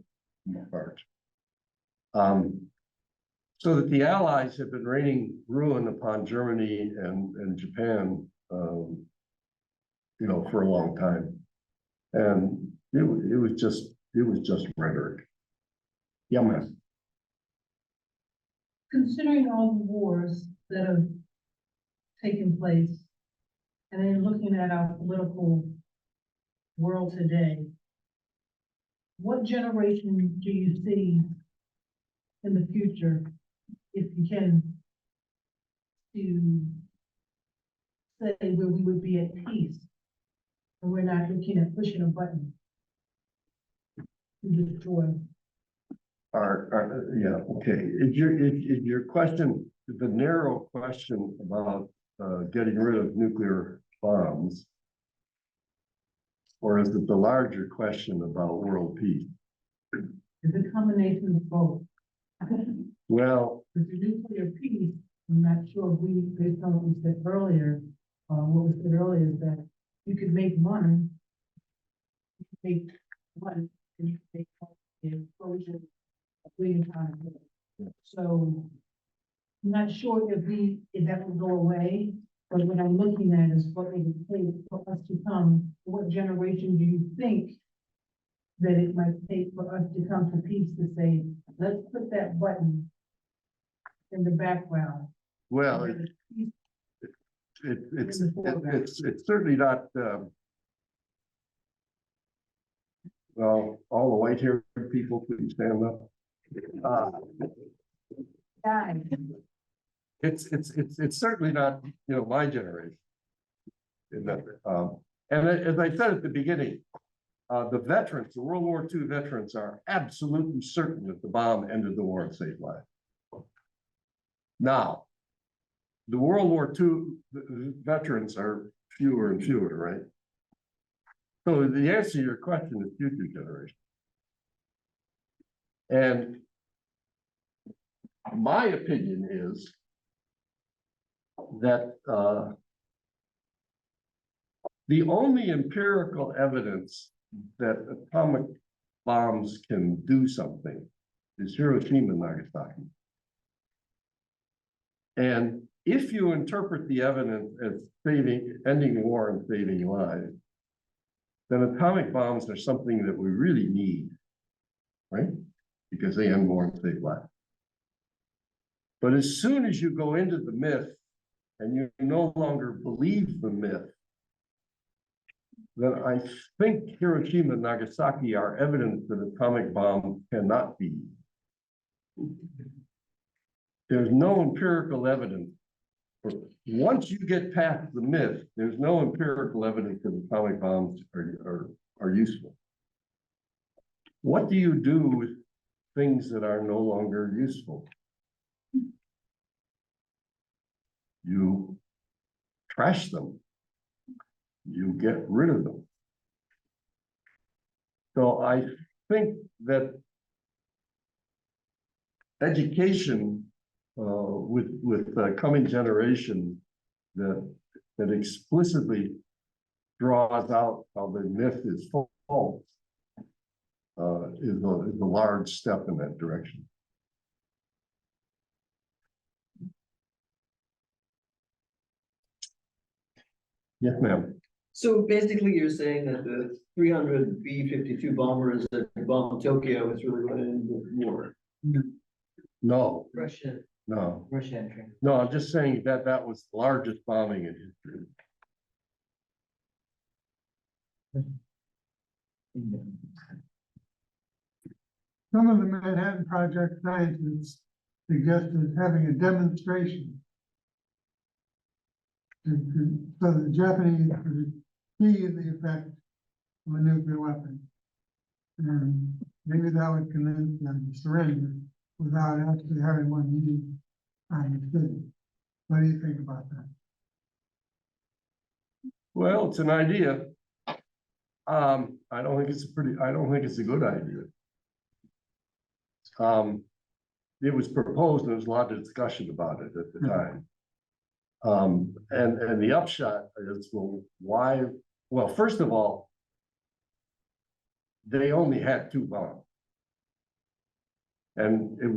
part. So that the Allies have been raining ruin upon Germany and Japan, for a long time. And it was just it was just rhetoric. Yeah, man. Considering all the wars that have taken place, and then looking at our political world today, what generation do you see in the future, if you can, to say where we would be at peace, and we're not looking at pushing a button to destroy? Yeah, okay. Is your question, the narrow question about getting rid of nuclear bombs? Or is it the larger question about world peace? It's a combination of both. Well, With the nuclear peace, I'm not sure if we, based on what we said earlier, what we said earlier is that you could make money. You could make money, and you could make the explosion of billion times. So I'm not sure if that will go away, but what I'm looking at is what it would take for us to come, what generation do you think that it might take for us to come to peace to say, let's put that button in the background. well, and let peace it's certainly not, well, all the white haired people, please stand up. die. It's certainly not, my generation. In that, and as I said at the beginning, the veterans, the World War II veterans are absolutely certain that the bomb ended the war and saved lives. Now, the World War II veterans are fewer and fewer, right? So the answer to your question is future generation. And my opinion is that the only empirical evidence that atomic bombs can do something is Hiroshima and Nagasaki. And if you interpret the evidence as ending war and saving lives, then atomic bombs are something that we really need, right? Because they end war and save lives. But as soon as you go into the myth and you no longer believe the myth, then I think Hiroshima and Nagasaki are evidence that atomic bombs cannot be. There's no empirical evidence. Once you get past the myth, there's no empirical evidence that atomic bombs are useful. What do you do with things that are no longer useful? You trash them. You get rid of them. So I think that education with coming generation that explicitly draws out how the myth is false is a large step in that direction. Yes, ma'am. So basically, you're saying that the 300 B-52 bombers that bombed Tokyo is really what ended the war. No, Russia. no, Russia entry. no, I'm just saying that that was the largest bombing in history. Some of the Manhattan Project scientists suggested having a demonstration. So the Japanese could see the effect of a nuclear weapon. And maybe that would convince them to surrender without actually having one used on the city. What do you think about that? Well, it's an idea. I don't think it's a good idea. It was proposed, and there was a lot of discussion about it at the time. And the upshot is, well, why? Well, first of all, they only had 2 bombs. And it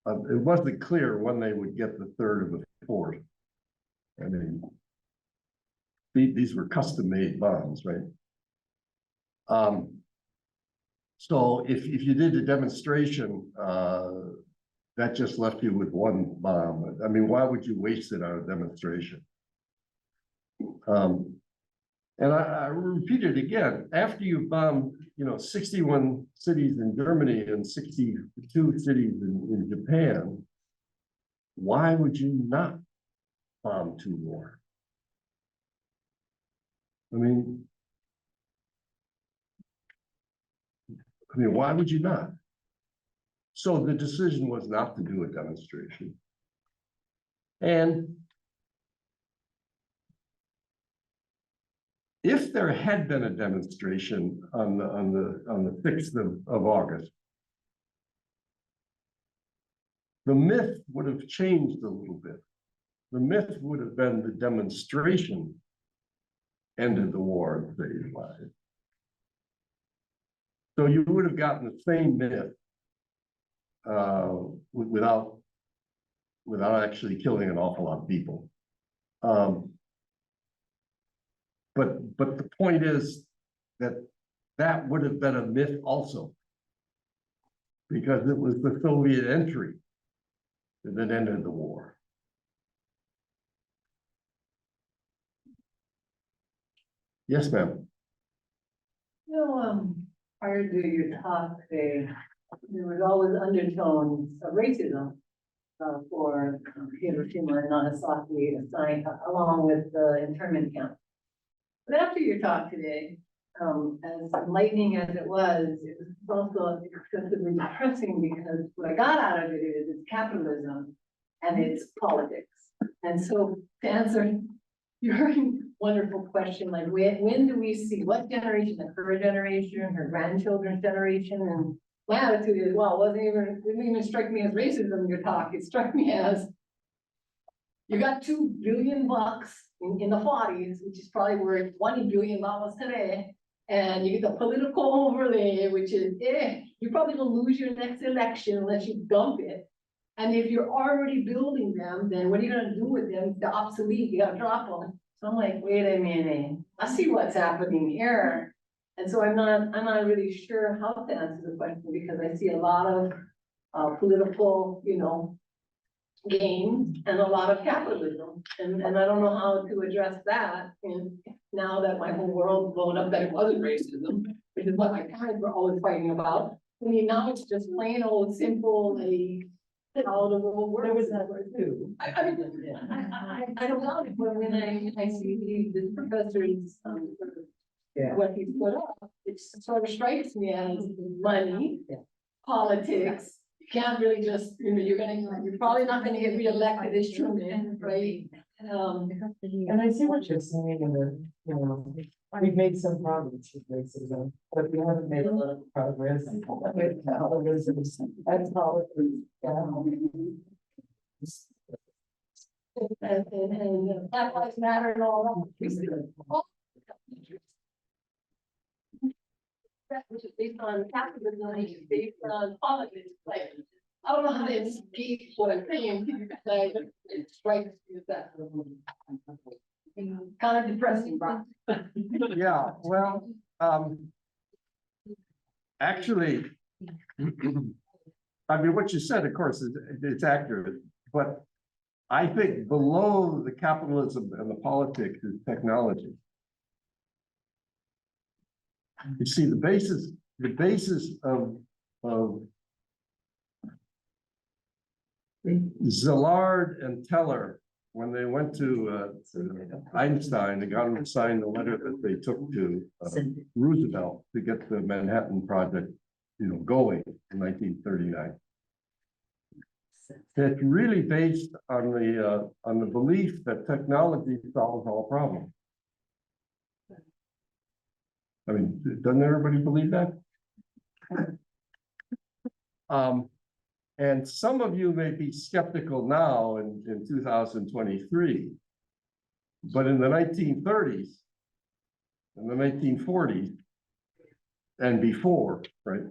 wasn't clear when they would get the 3rd or the 4th. I mean, these were custom-made bombs, right? So if you did a demonstration, that just left you with one bomb. I mean, why would you waste it on a demonstration? And I repeat it again, after you've bombed, 61 cities in Germany and 62 cities in Japan, why would you not bomb two more? I mean, why would you not? So the decision was not to do a demonstration. And if there had been a demonstration on the 6th of August, the myth would have changed a little bit. The myth would have been the demonstration ended the war in phase 5. So you would have gotten the same myth without actually killing an awful lot of people. But the point is that would have been a myth also, because it was the Soviet entry that ended the war. Yes, ma'am. Prior to your talk today, there was always undertones of racism for Hiroshima and Nagasaki, assigned along with the internment camp. But after your talk today, as enlightening as it was also excessively depressing, because what I got out of it is it's capitalism and it's politics. And so to answer your wonderful question, like when do we see what generation, like her generation, her grandchildren's generation? And my attitude is, well, it didn't even strike me as racism in your talk. It struck me as you got $2 billion in the 40s, which is probably worth $20 billion today. And you get the political overlay, which is, you're probably gonna lose your next election unless you dump it. And if you're already building them, then what are you gonna do with them? They're obsolete, you gotta drop them. So I'm like, wait a minute, I see what's happening here. And so I'm not really sure how to answer the question, because I see a lot of political, gain and a lot of capitalism. And I don't know how to address that. And now that my whole world's blown up, that it wasn't racism, which is what my parents were always fighting about. I mean, now it's just plain old simple, how the world works. There was that word too. I don't know, but when I see these professors, what he put up, it sort of strikes me as money, politics. You can't really just, you're probably not gonna get reelected as Truman, right? And I see what you're saying, and we've made some progress with racism, but we haven't made a lot of progress with capitalism and politics. And Black Lives Matter and all that. Which is based on capitalism, which is based on politics. Like, I don't know how to escape what I'm saying, because it strikes me as that kind of depressing, bro. Yeah, well, actually, I mean, what you said, of course, it's accurate, but I think below the capitalism and the politics is technology. You see, the basis of Szilard and Teller, when they went to Einstein, they got him to sign the letter that they took to Roosevelt to get the Manhattan Project, going in 1939. It's really based on the belief that technology solves all problems. I mean, doesn't everybody believe that? And some of you may be skeptical now in 2023, but in the 1930s, and the 1940s, and before, right?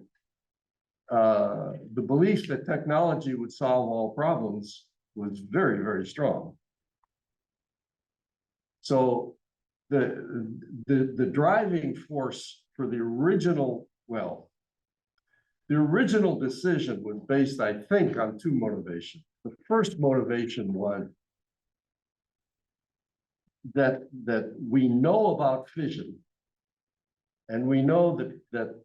The belief that technology would solve all problems was very, very strong. So the driving force for the original, well, The original decision was based, I think, on two motivations. The first motivation was that we know about fission, and we know that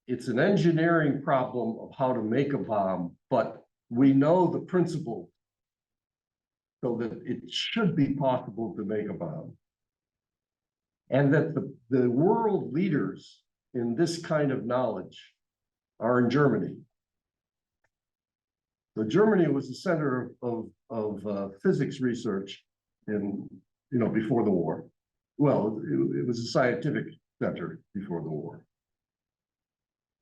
it's an engineering problem of how to make a bomb, but we know the principle so that it should be possible to make a bomb. And that the world leaders in this kind of knowledge are in Germany. So Germany was the center of physics research in, before the war. Well, it was a scientific center before the war.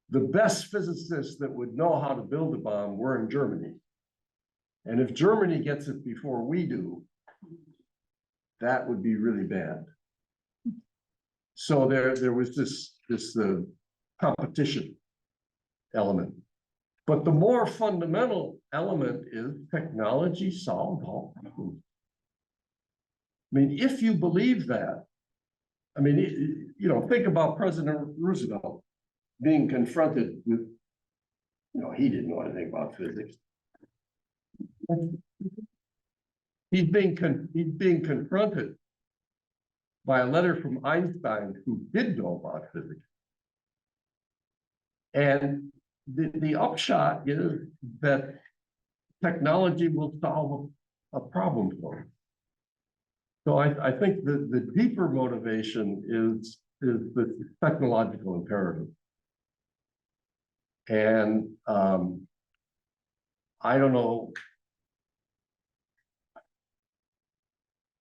The best physicists that would know how to build a bomb were in Germany. And if Germany gets it before we do, that would be really bad. So there was this competition element. But the more fundamental element is technology solved all problems. I mean, if you believe that, I mean, think about President Roosevelt being confronted with, he didn't know anything about physics. He's being confronted by a letter from Einstein, who did know about physics. And the upshot is that technology will solve a problem for him. So I think the deeper motivation is the technological imperative. And I don't know.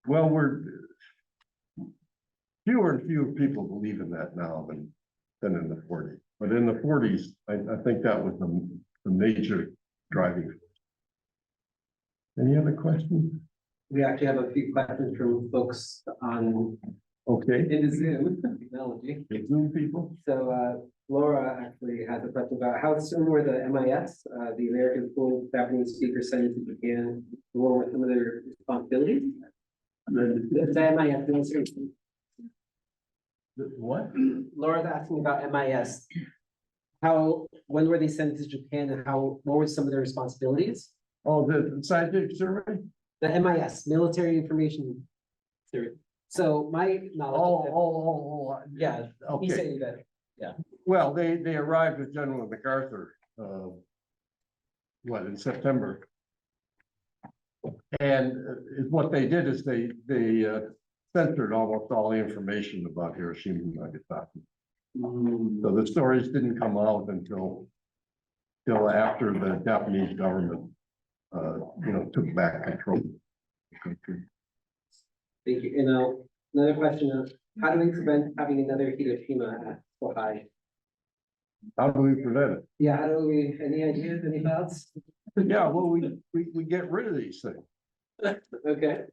Well, fewer and fewer people believe in that now than in the 40s. But in the 40s, I think that was the major driving force. Any other questions? We actually have a few questions from folks on Okay, in the Zoom technology. the Zoom people. So Laura actually has a question about how soon were the MIS, the American School Japanese Speakers sent to Japan, along with some of their responsibilities? The MIS. What? Laura's asking about MIS. When were they sent to Japan, and what were some of their responsibilities? Oh, the scientific survey? The MIS, Military Information Service. So my knowledge. Yeah, he Okay. said that. Well, they arrived with General MacArthur, in September. And what they did is they censored almost all the information about Hiroshima and Nagasaki. So the stories didn't come out until after the Japanese government, took back control of the country. Thank you. Another question, how do we prevent having another Hiroshima at Hawai'i? How do we prevent it? Yeah, any ideas, any thoughts? Yeah, well, we get rid of these things. Okay.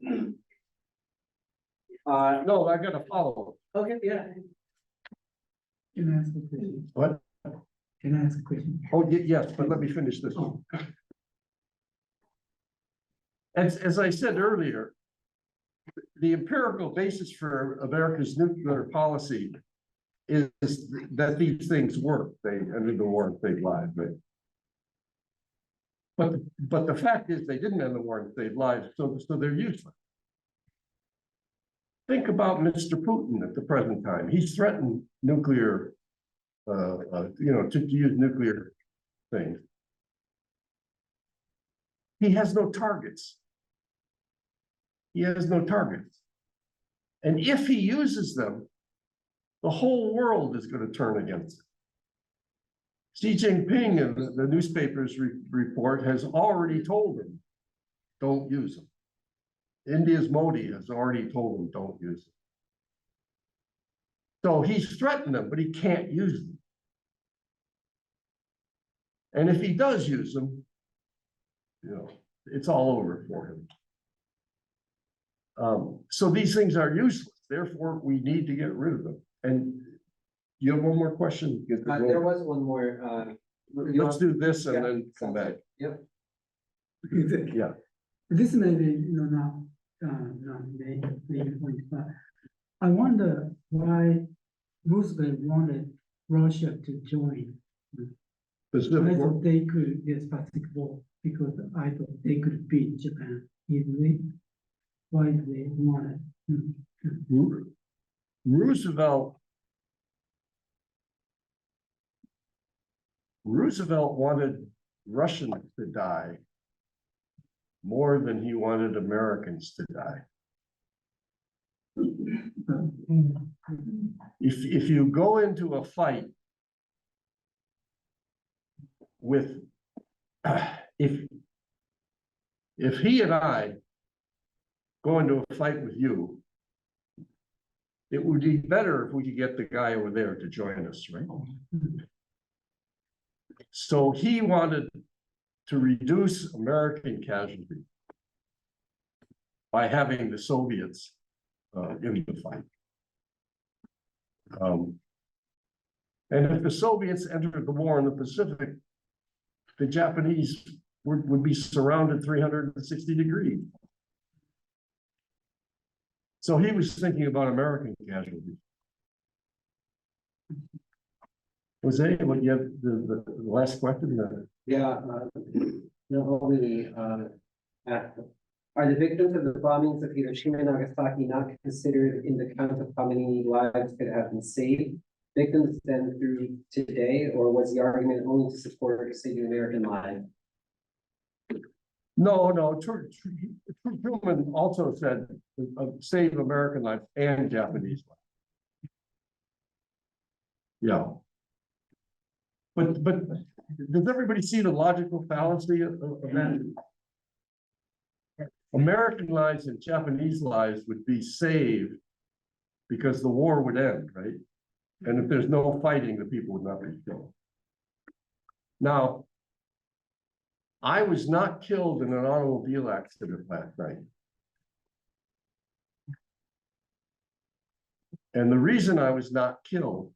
No, I gotta follow. Okay, yeah. Can I ask a question? What? Can I ask a question? Oh, yes, but let me finish this one. As I said earlier, the empirical basis for America's nuclear policy is that these things work. They ended the war and saved lives, right? But the fact is they didn't end the war and save lives, so they're useless. Think about Mr. Putin at the present time. He's threatened nuclear, to use nuclear things. He has no targets. He has no targets. And if he uses them, the whole world is going to turn against him. Xi Jinping in the newspapers report has already told him, don't use them. India's Modi has already told him, don't use them. So he's threatened them, but he can't use them. And if he does use them, it's all over for him. So these things are useless. Therefore, we need to get rid of them. And you have one more question? There was one more. Let's do this and then come back. Yep. Yeah. This may be, not maybe point, but I wonder why Roosevelt wanted Russia to join. I Pacific War. thought they could, yes, Pacific War, because I thought they could beat Japan easily. Why do they want it? Roosevelt wanted Russians to die more than he wanted Americans to die. If you go into a fight with, if he and I go into a fight with you, it would be better if we could get the guy over there to join us, right? So he wanted to reduce American casualties by having the Soviets in the fight. And if the Soviets entered the war in the Pacific, the Japanese would be surrounded 360 degrees. So he was thinking about American casualties. Jose, what you have the last question? Yeah, not only, are the victims of the bombings of Hiroshima and Nagasaki not considered in the count of how many lives could have been saved? Victims then through today, or was the argument only to support saving American lives? No, Truman also said save American life and Japanese life. Yeah. But does everybody see the logical fallacy of that? American lives and Japanese lives would be saved because the war would end, right? And if there's no fighting, the people would not be killed. Now, I was not killed in an automobile accident last night. And the reason I was not killed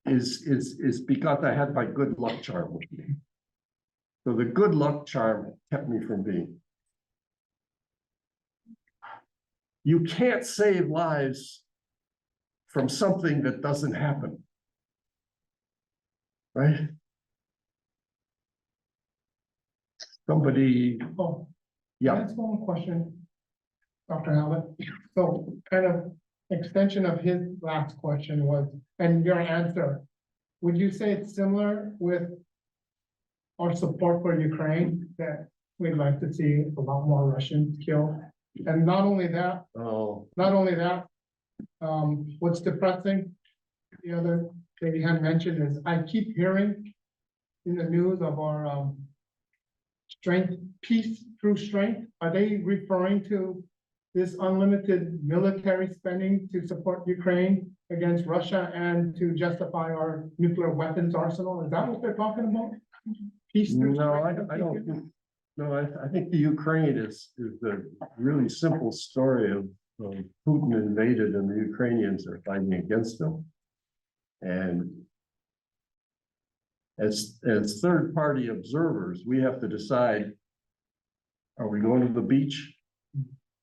is because I had my good luck charm with me. So the good luck charm kept me from being. You can't save lives from something that doesn't happen. Right? Somebody, Oh, yeah. that's one question, Dr. Hallett. So kind of extension of his last question was, and your answer, would you say it's similar with our support for Ukraine, that we'd like to see a lot more Russians killed? And not only that, what's depressing, the other thing you had mentioned is I keep hearing in the news of our strength, peace through strength. Are they referring to this unlimited military spending to support Ukraine against Russia and to justify our nuclear weapons arsenal? Is that what they're talking about? Peace through strength? I don't think. No, I think the Ukraine is the really simple story of Putin invaded and the Ukrainians are fighting against them. And as third-party observers, we have to decide, are we going to the beach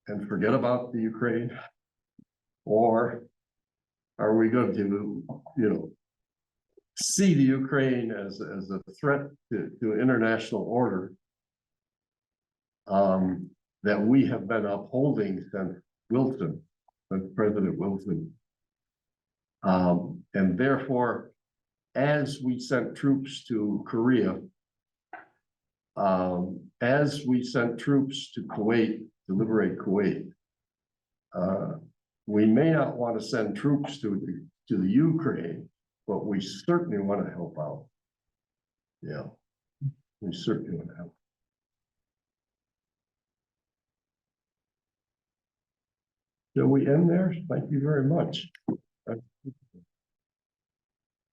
and forget about the Ukraine? Or are we going to, see the Ukraine as a threat to international order that we have been upholding since Wilson, since President Wilson. And therefore, as we sent troops to Korea, as we sent troops to Kuwait to liberate Kuwait, we may not want to send troops to the Ukraine, but we certainly want to help out. Yeah, we certainly want to help. Shall we end there? Thank you very much.